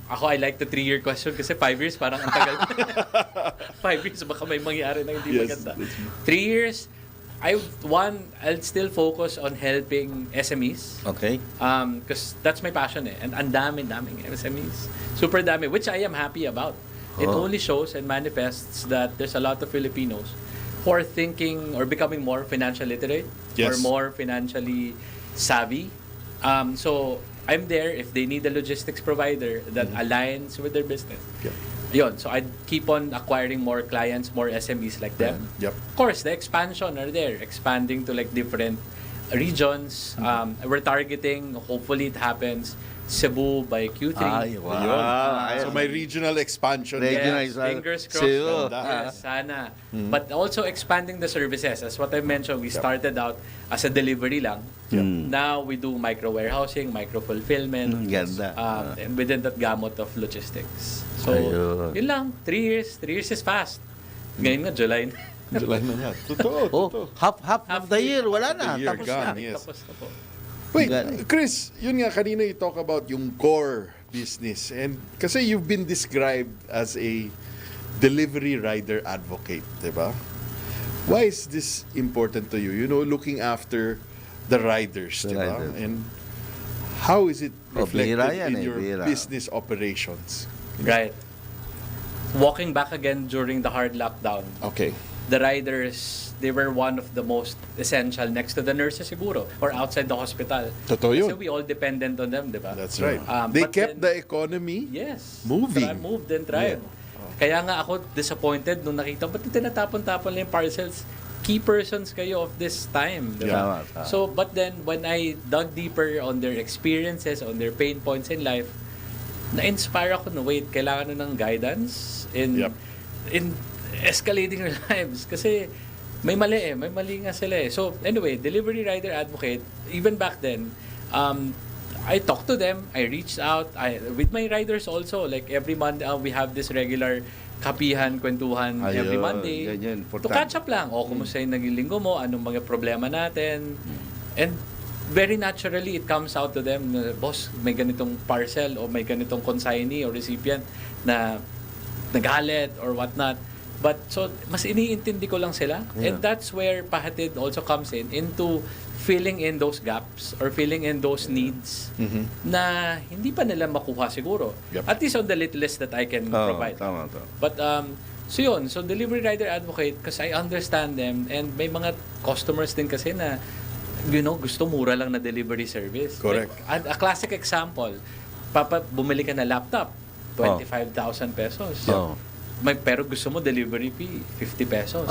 Ako, I like the 3-year question kasi 5 years parang ang tagal. 5 years, baka may mangyari na hindi maganda. 3 years, I'll still focus on helping SMEs. Okay. Because that's my passion eh. And ang daming SMEs. Super dami, which I am happy about. it only shows and manifests that there's a lot of Filipinos who are thinking or becoming more financial literate or more financially savvy. So I'm there if they need a logistics provider that aligns with their business. Yun, so I'd keep on acquiring more clients, more SMEs like them. Of course, the expansion are there, expanding to like different regions. We're targeting, hopefully it happens, Cebu by Q3. So may regional expansion. Yes, fingers crossed. Yes, sana. But also expanding the services. As what I mentioned, we started out as a delivery lang. Now we do micro warehousing, micro fulfillment, and within that gamut of logistics. So, yun lang. 3 years. 3 years is fast. Ngayon nga, July na. July na yan. Totoo. Half of the year, wala na. Tapos na. Tapos na po. Wait, Chris, yun nga, kanina you talk about yung core business. And kasi you've been described as a delivery rider advocate, diba? Why is this important to you? You know, looking after the riders, diba? And how is it reflected in your business operations? Right. Walking back again during the hard lockdown. Okay. The riders, they were one of the most essential next to the nurses siguro or outside the hospital. Totoo yun. Kasi we all dependent on them, di ba? That's right. They kept the economy moving. Moved and thrived. Kaya nga ako disappointed nung nakita, ba't tinatapon-tapon lang yung parcels? Key persons kayo of this time. Diba? So, but then, when I dug deeper on their experiences, on their pain points in life, na-inspire ako na wait, kailangan na ng guidance in escalating their lives. Kasi may mali nga sila eh. So anyway, delivery rider advocate, even back then, I talked to them, I reached out, with my riders also, like every Monday, we have this regular kapihan, kwentuhan every Monday. To catch up lang. Kumusta yung naging linggo mo, anong mga problema natin. And very naturally, it comes out to them, boss, may ganitong parcel o may ganitong consignee or recipient na nagalit or whatnot. But so, mas iniintindi ko lang sila. And that's where Pahatid also comes into filling in those gaps or filling in those needs na hindi pa nila makuha siguro. At least on the little list that I can provide. But so yun, so delivery rider advocate kasi I understand them and may mga customers din kasi na gusto mura lang na delivery service. Correct. Like, a classic example, bumili ka na laptop, 25,000 pesos. Pero gusto mo delivery fee, 50 pesos.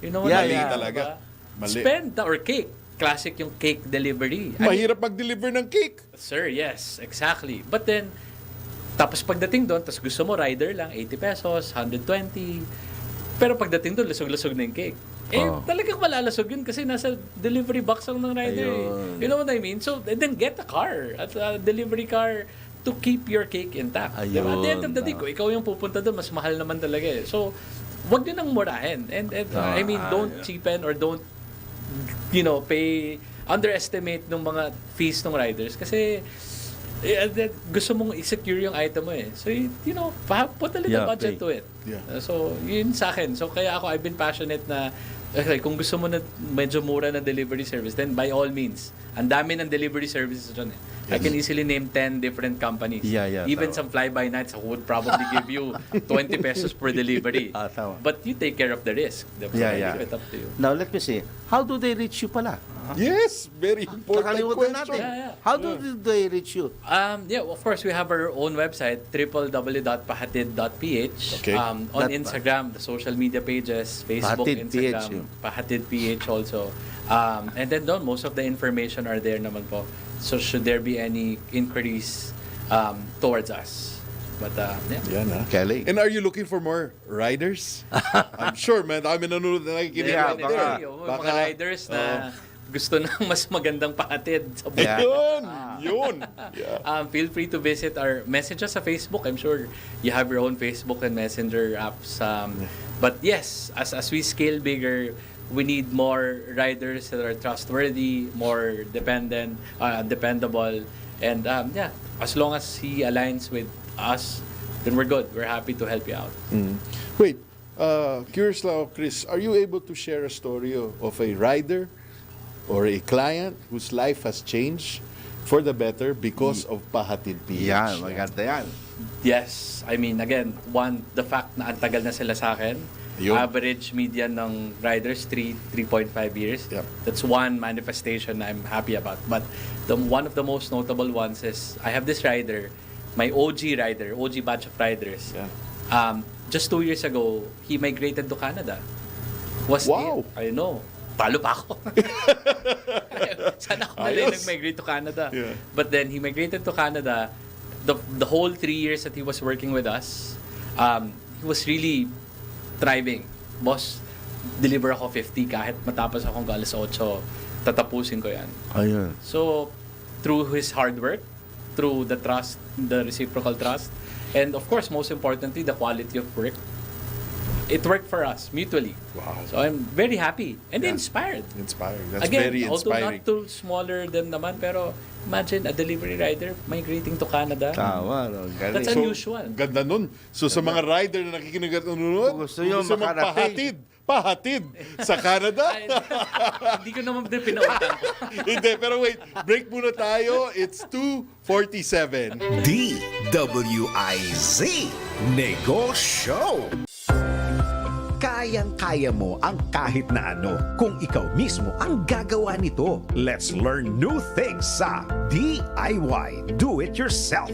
You know what I mean? Talaga. Mali. Spend or cake. Classic yung cake delivery. Mahirap mag-deliver ng cake. Sir, yes, exactly. But then, tapos pagdating doon, tapos gusto mo rider lang, 80 pesos, 120. Pero pagdating doon, lusog-lusog na yung cake. Talagang malalasog yun kasi nasa delivery box lang ng rider. You know what I mean? So, and then get a car, at a delivery car to keep your cake intact. Diba? At the end of the day, kung ikaw yung pupunta doon, mas mahal naman talaga eh. So, wag din ang murahin. And I mean, don't cheapen or don't, underestimate ng mga fees ng riders. Kasi, gusto mong i-secure yung item mo eh. So, put a little budget to it. So, yun sa akin. So, kaya ako, I've been passionate na, kung gusto mo na medyo mura na delivery service, then by all means, ang dami ng delivery services dyan eh. I can easily name 10 different companies. Even some fly-by-nights who would probably give you 20 pesos per delivery. But you take care of the risk. It's up to you. Now, let me see. How do they reach you pala? Yes, very important question. How do they reach you? Of course, we have our own website, www.pahatid.ph. On Instagram, the social media pages, Facebook, Pahatid Instagram, Pahatid PH also. And then doon, most of the information are there naman po. So should there be any inquiries towards us? But Kelly. And are you looking for more riders? I'm sure, man. Dami nanonood na nakikinig. Mga riders na gusto ng mas magandang pahatid sa buhay. Yun. Feel free to visit our messages sa Facebook. I'm sure you have your own Facebook and Messenger apps. But yes, as we scale bigger, we need more riders that are trustworthy, more dependable, and as long as he aligns with us, then we're good. We're happy to help you out. Wait, curious lang, Chris, are you able to share a story of a rider or a client whose life has changed for the better because of Pahatid PH. Yan, maganda yan. Yes. I mean, again, one, the fact na antagal na sila sa akin. Yun. Average median ng riders, 3.5 years. Yep. That's one manifestation I'm happy about. But one of the most notable ones is, I have this rider, my OG rider, OG batch of riders. Yeah. Just 2 years ago, he migrated to Canada. Wow. I know. Talo pa ako. Sana ako na lang nag-migrate to Canada. Yeah. But then, he migrated to Canada. The whole 3 years that he was working with us, he was really thriving. Boss, deliver ako 50 kahit matapos akong alas 8, tatapusin ko yan. Ayun. So, through his hard work, through the trust, the reciprocal trust, and of course, most importantly, the quality of work, it worked for us mutually. Wow. So I'm very happy and inspired. Inspiring. That's Again, very although inspiring. not too smaller than naman, pero imagine a delivery rider migrating to Canada. Tama, no? Galing. That's unusual. Ganda nun. So sa mga rider na nakikinig at nanonood, Gusto nyo makarating. pahatid sa Canada. Ay, hindi ko naman din pinautang. Hindi, pero wait. Break muna tayo. It's 2:47. DWIZ Negoshow. Kayang-kaya mo ang kahit na ano kung ikaw mismo ang gagawa nito. Let's learn new things sa DIY Do It Yourself.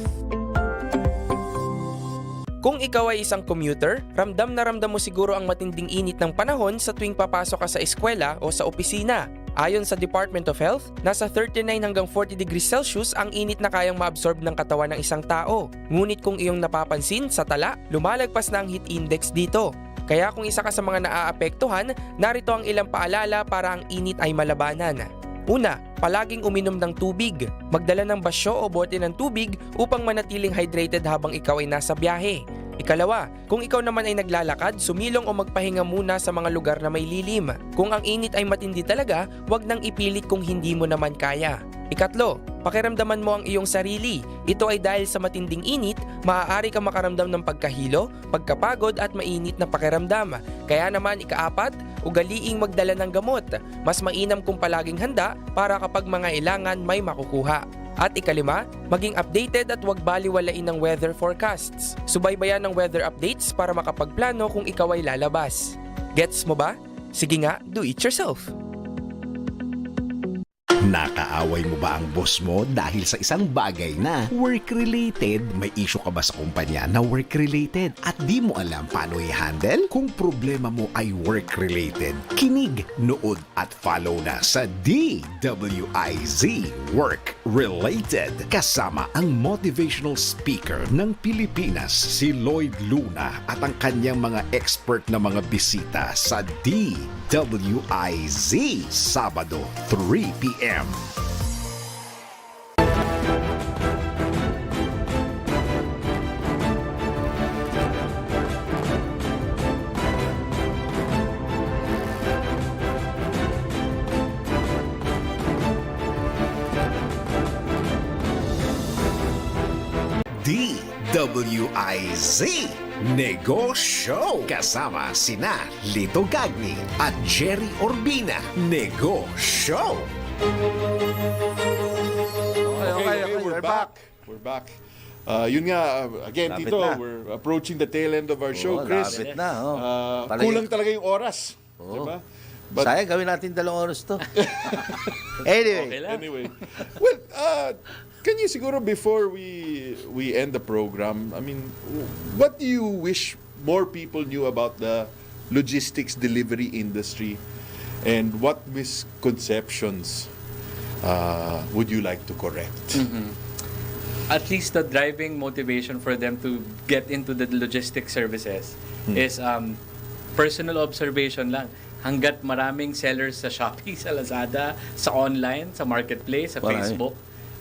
Kung ikaw ay isang commuter, ramdam na ramdam mo siguro ang matinding init ng panahon sa tuwing papasok ka sa eskwela o sa opisina. Ayon sa Department of Health, nasa 39 hanggang 40 degrees Celsius ang init na kayang maabsorb ng katawan ng isang tao. Ngunit kung iyong napapansin sa tala, lumalagpas na ang heat index dito. Kaya kung isa ka sa mga naaapektuhan, narito ang ilang paalala para ang init ay malabanan. Una, palaging uminom ng tubig. Magdala ng basyo o bote ng tubig upang manatiling hydrated habang ikaw ay nasa biyahe. Ikalawa, kung ikaw naman ay naglalakad, sumilong o magpahinga muna sa mga lugar na may lilim. Kung ang init ay matindi talaga, huwag nang ipilit kung hindi mo naman kaya. Ikatlo, pakiramdaman mo ang iyong sarili. Ito ay dahil sa matinding init, maaari ka makaramdam ng pagkahilo, pagkapagod at mainit na pakiramdam. Kaya naman ikaapat, ugaliing magdala ng gamot. Mas mainam kung palaging handa para kapag mangailangan may makukuha. At ikalima, maging updated at huwag baliwalain ng weather forecasts. Subaybayan ng weather updates para makapagplano kung ikaw ay lalabas. Gets mo ba? Sige nga, do it yourself. Nakaaway mo ba ang boss mo dahil sa isang bagay na work-related? May issue ka ba sa kumpanya na work-related at di mo alam paano i-handle? Kung problema mo ay work-related, kinig, nood at follow na sa DWIZ Work-Related. Kasama ang motivational speaker ng Pilipinas, si Lloyd Luna, at ang kanyang mga expert na mga bisita sa DWIZ Sabado 3 p.m. DWIZ Negoshow. Kasama sina Lito Gagni at Gerry Urbina. Negoshow. Okay, we're back. We're back. Yun nga, again, Lapit Tito, na. we're approaching the tail end of our show, Chris. Lapit na. Kulang talaga yung oras. Diba? But Sayang, gawin natin 2 oras to. Anyway. anyway, well, can you siguro before we end the program, I mean, what do you wish more people knew about the logistics delivery industry, and what misconceptions would you like to correct? At least the driving motivation for them to get into the logistic services is personal observation lang. Hanggat maraming sellers sa Shopee, sa Lazada, sa online, sa marketplace, sa Facebook,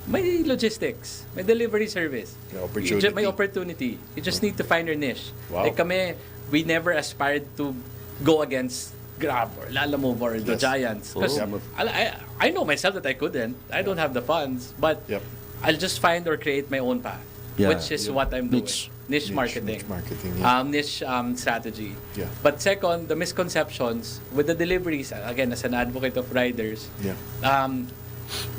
may logistics, may delivery service. May opportunity. You just need to find your niche. Wow. Like kami, we never aspired to go against Grab or Lalamove or the giants. Because I know myself that I couldn't. I don't have the funds. But I'll just find or create my own path, which is what I'm doing. Niche marketing. Niche strategy. Yeah. But second, the misconceptions with the deliveries, again, as an advocate of riders,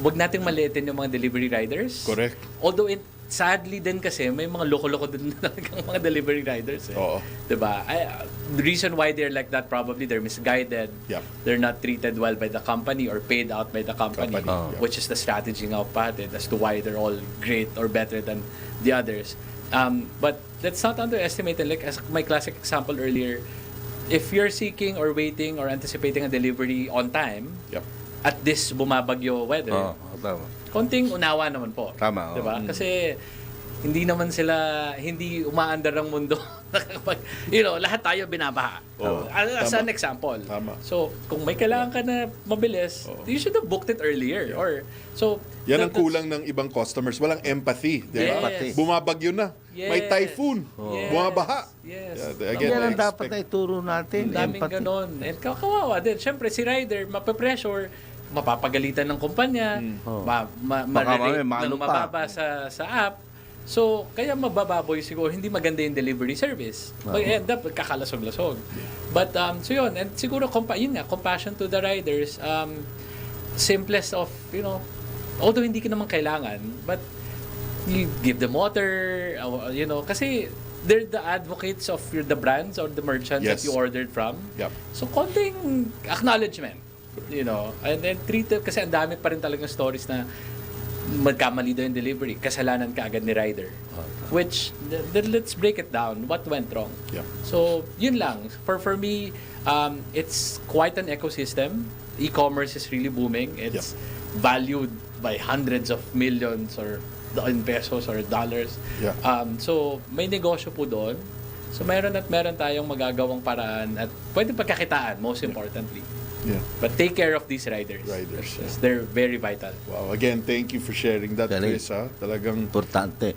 Huwag nating maliitin yung mga delivery riders. Correct. Although sadly din kasi may mga loko-loko din talagang mga delivery riders. Oo. Diba? The reason why they're like that, probably they're misguided. Yep. They're not treated well by the company or paid out by the company. Which is the strategy nga of Pahatid as to why they're all great or better than the others. But let's not underestimate it. Like as my classic example earlier, if you're seeking or waiting or anticipating a delivery on time, at this bumabagyo weather, konting unawa naman po. Tama. Diba? Kasi hindi umaandar ang mundo. Lahat tayo binabaha. As an example. Tama. So, kung may kailangan ka na mabilis, you should have booked it earlier. Yan ang kulang ng ibang customers. Walang empathy. Diba? Yes. Bumabagyo na. May typhoon. Yes. Bumabaha. Yes. Yan ang dapat na ituro natin. Daming ganon. And kawawa din. Siyempre, si rider, mape-pressure, mapapagalitan ng kumpanya, ma-rate ng mababa sa app. So, kaya mabababoy siguro, hindi maganda yung delivery service. Mag-end up, kakalasog-lasog. But, so yun, and siguro, compassion to the riders, simplest of, although hindi ka naman kailangan, but you give them water, kasi they're the advocates of the brands or the merchants that you ordered from. Yep. So, konting acknowledgement, and then treat it, kasi ang dami pa rin talagang stories na magkamali daw yung delivery, kasalanan ka agad ni rider. Which, let's break it down. What went wrong? Yeah. So, yun lang. For me, it's quite an ecosystem. E-commerce is really booming. It's valued by hundreds of millions or in pesos or dollars. Yeah. So, may negosyo po doon. So, meron tayong magagawang paraan at pwede pagkakitaan, most importantly. Yeah. But take care of these riders. They're very vital. Wow. Again, thank you for sharing that, Chris. Talagang importante.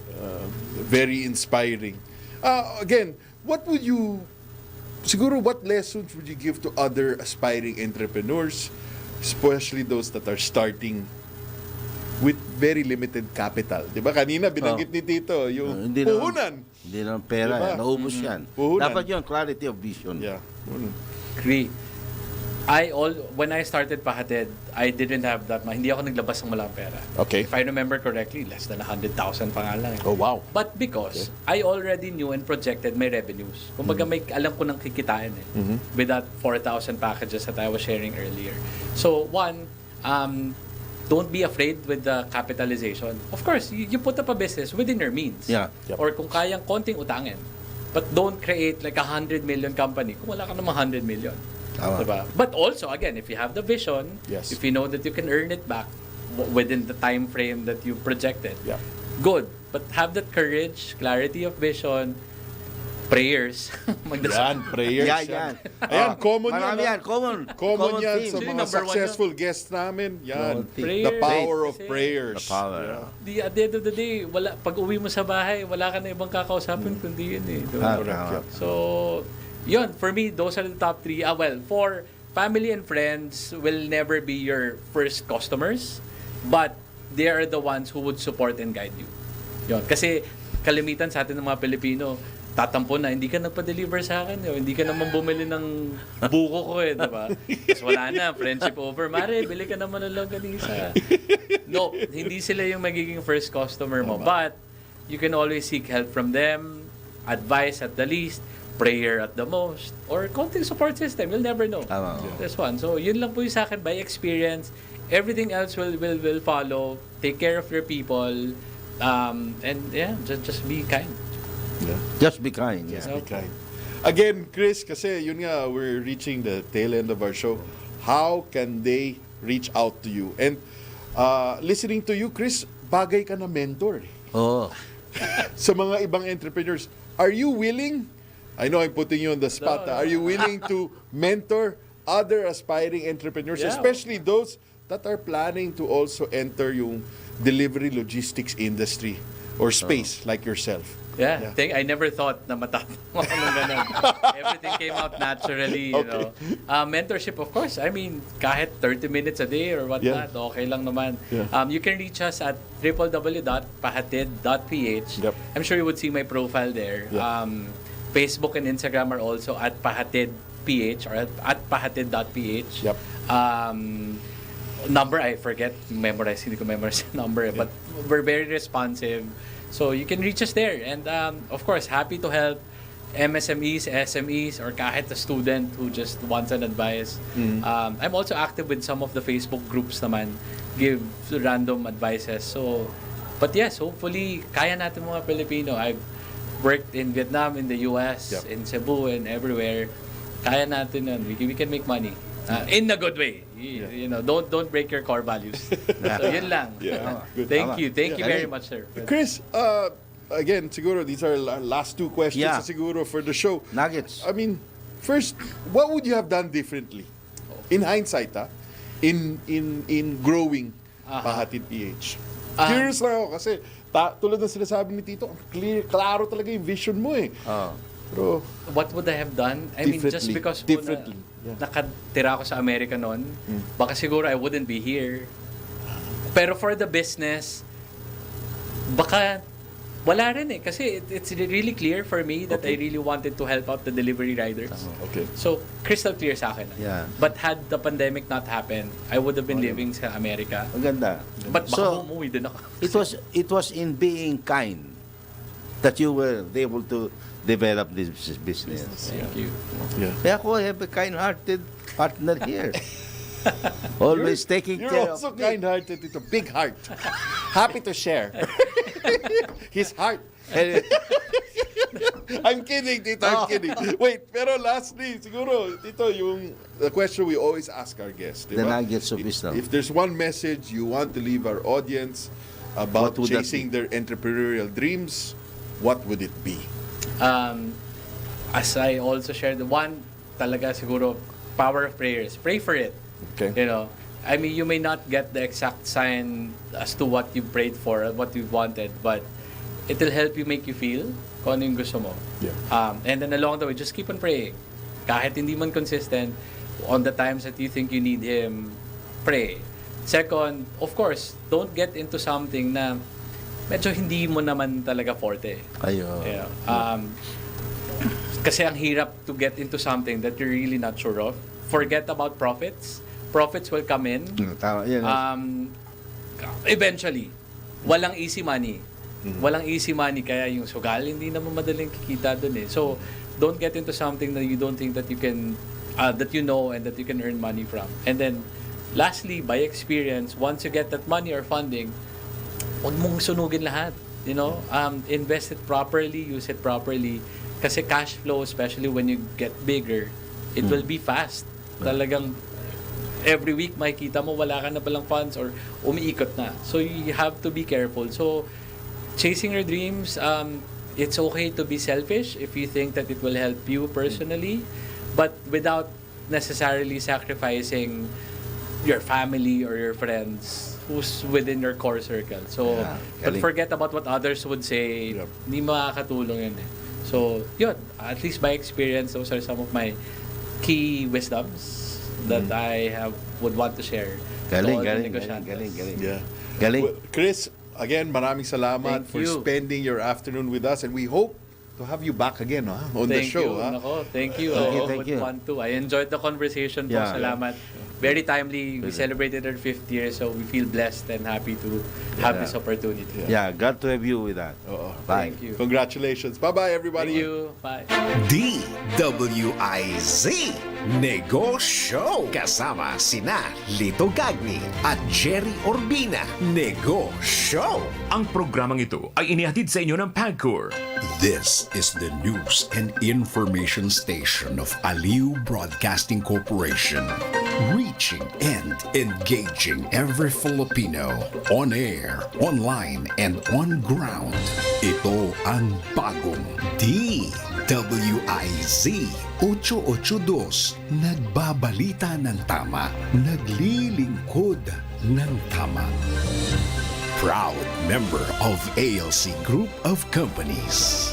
Very inspiring. Again, what lessons would you give to other aspiring entrepreneurs, especially those that are starting with very limited capital? Diba kanina binanggit ni Tito, yung puhunan. Hindi naman pera, diba? Naubos yan. Puhunan. Dapat yun, clarity of vision. Yeah. Agree. When I started Pahatid, I didn't have that much. Hindi ako naglabas ng malaking pera. Okay. If I remember correctly, less than 100,000 pa nga lang. Oh, wow. But because I already knew and projected my revenues. Kumbaga alam ko nang kikitain with that 4,000 packages that I was sharing earlier. So, one, don't be afraid with the capitalization. Of course, you put up a business within your means. Yeah. Yep. Or kung kayang konting utangin. But don't create like 100 million company kung wala ka namang 100 million. Diba? But also, again, if you have the vision, if you know that you can earn it back within the time frame that you projected, good. But have that courage, clarity of vision, prayers. Prayers. Yan. Ayan, common Marami yan. Common yan theme. sa mga successful guests namin. Yan. The power of prayers. The power. At the end of the day, pag uwi mo sa bahay, wala ka na ibang kakausapin kundi yun eh. So, yun, for me, those are the top three. For family and friends will never be your first customers, but they are the ones who would support and guide you. Yun. Kasi kalimitan sa atin ng mga Pilipino, tatampo na, hindi ka nagpa-deliver sa akin. Hindi ka naman bumili ng buko ko diba? Tapos wala na, friendship over. Mare, bili ka naman ng longganisa. No, hindi sila yung magiging first customer mo. But, you can always seek help from them, advice at the least, prayer at the most, or konting support system. You'll never know. This one. So, yun lang po yung sa akin by experience. Everything else will follow. Take care of your people. And just be kind. Yeah. Just be kind. Just be kind. Again, Chris, kasi yun nga, we're reaching the tail end of our show. How can they reach out to you? And listening to you, Chris, bagay ka na mentor. Sa mga ibang entrepreneurs. Are you willing? I know I'm putting you on the spot. Are you willing to mentor other aspiring entrepreneurs, especially those that are planning to also enter yung delivery logistics industry or space like yourself? Yeah. I never thought na matatanong ako ng ganun. Everything came out naturally, you know. Mentorship, of course. I mean, kahit 30 minutes a day or whatnot, okay lang naman. You can reach us at www.pahatid.ph. I'm sure you would see my profile there. Facebook and Instagram are also at pahatid.ph or at pahatid.ph. number, I forget, hindi ko memorize the number, but we're very responsive. So you can reach us there. And of course, happy to help MSMEs, SMEs, or kahit a student who just wants an advice. I'm also active with some of the Facebook groups naman, give random advices. So, but yes, hopefully, kaya natin mga Pilipino. I've worked in Vietnam, in the US, in Cebu, and everywhere. Kaya natin nun. We can make money. In a good way. You know, don't break your core values. So, yun lang. Thank you very much, sir. Chris, again, siguro these are last two questions siguro for the show. Nuggets. I mean, first, what would you have done differently? In hindsight, in growing Pahatid PH. Curious lang ako kasi tulad ng sinasabi ni Tito, klaro talaga yung vision mo eh. Pero, what would I have done? I mean, just because nakatira ako sa Amerika noon, baka siguro I wouldn't be here. Pero for the business, baka wala rin eh. Kasi it's really clear for me that I really wanted to help out the delivery riders. So, crystal clear sa akin. But had the pandemic not happened, I would have been living sa Amerika. Maganda. But baka umuwi din ako. It was in being kind that you were able to develop this business. Thank you. Kaya ako, I have a kind-hearted partner here. Always taking care you're also of me. kind-hearted, Tito. Big heart. Happy to share. His heart. I'm kidding, Tito. I'm kidding. Wait, pero lastly, siguro, Tito, the question we always ask our guests. The nuggets of wisdom. If there's one message you want to leave our audience about chasing their entrepreneurial dreams, what would it be? As I also shared, one talaga siguro, power of prayers. Pray for it. Okay. You know, I mean, you may not get the exact sign as to what you prayed for, what you wanted, but it will help you make you feel kung ano yung gusto mo. And then along the way, just keep on praying. Kahit hindi man consistent, on the times that you think you need Him, pray. Second, of course, don't get into something na medyo hindi mo naman talaga forte. Ayun. You know, kasi ang hirap to get into something that you're really not sure of. Forget about profits. Profits will come in. Eventually. Walang easy money. Walang easy money, kaya yung sugal, hindi naman madaling kikita dun eh. So, don't get into something that you don't think that you can, that you know and that you can earn money from. And then, lastly, by experience, once you get that money or funding, huwag mong sunugin lahat. You know, invest it properly, use it properly. Kasi cash flow, especially when you get bigger, it will be fast. Talagang every week makikita mo wala ka na palang funds or umiikot na. So you have to be careful. So chasing your dreams, it's okay to be selfish if you think that it will help you personally, but without necessarily sacrificing your family or your friends who's within your core circle. So, but forget about what others would say. Hindi makakatulong yun eh. So, yun. At least by experience, those are some of my key wisdoms that I would want to share. Galing. Well, Chris, again, maraming salamat for spending your afternoon with us, and we hope to have you back again on the show. Thank you. Thank you. I enjoyed the conversation po. Salamat. Very timely. We celebrated our 5th year, so we feel blessed and happy to have this opportunity. Glad to have you with that. Bye. Thank you. Congratulations. Bye-bye, everybody. Thank you. Bye. DWIZ Negoshow. Kasama sina Lito Gagni at Gerry Urbina. Negoshow. Ang programang ito ay inihatid sa inyo ng PAGCOR. This is the news and information station of Aliw Broadcasting Corporation. Reaching and engaging every Filipino on air, online, and on ground. Ito ang bagong DWIZ 882. Nagbabalita ng tama, naglilingkod ng tama. Proud member of ALC Group of Companies.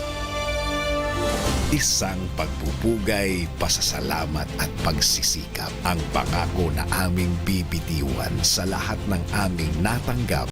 Isang pagpupugay, pasasalamat at pagsisikap ang pangako na aming bibitiwan sa lahat ng aming natanggap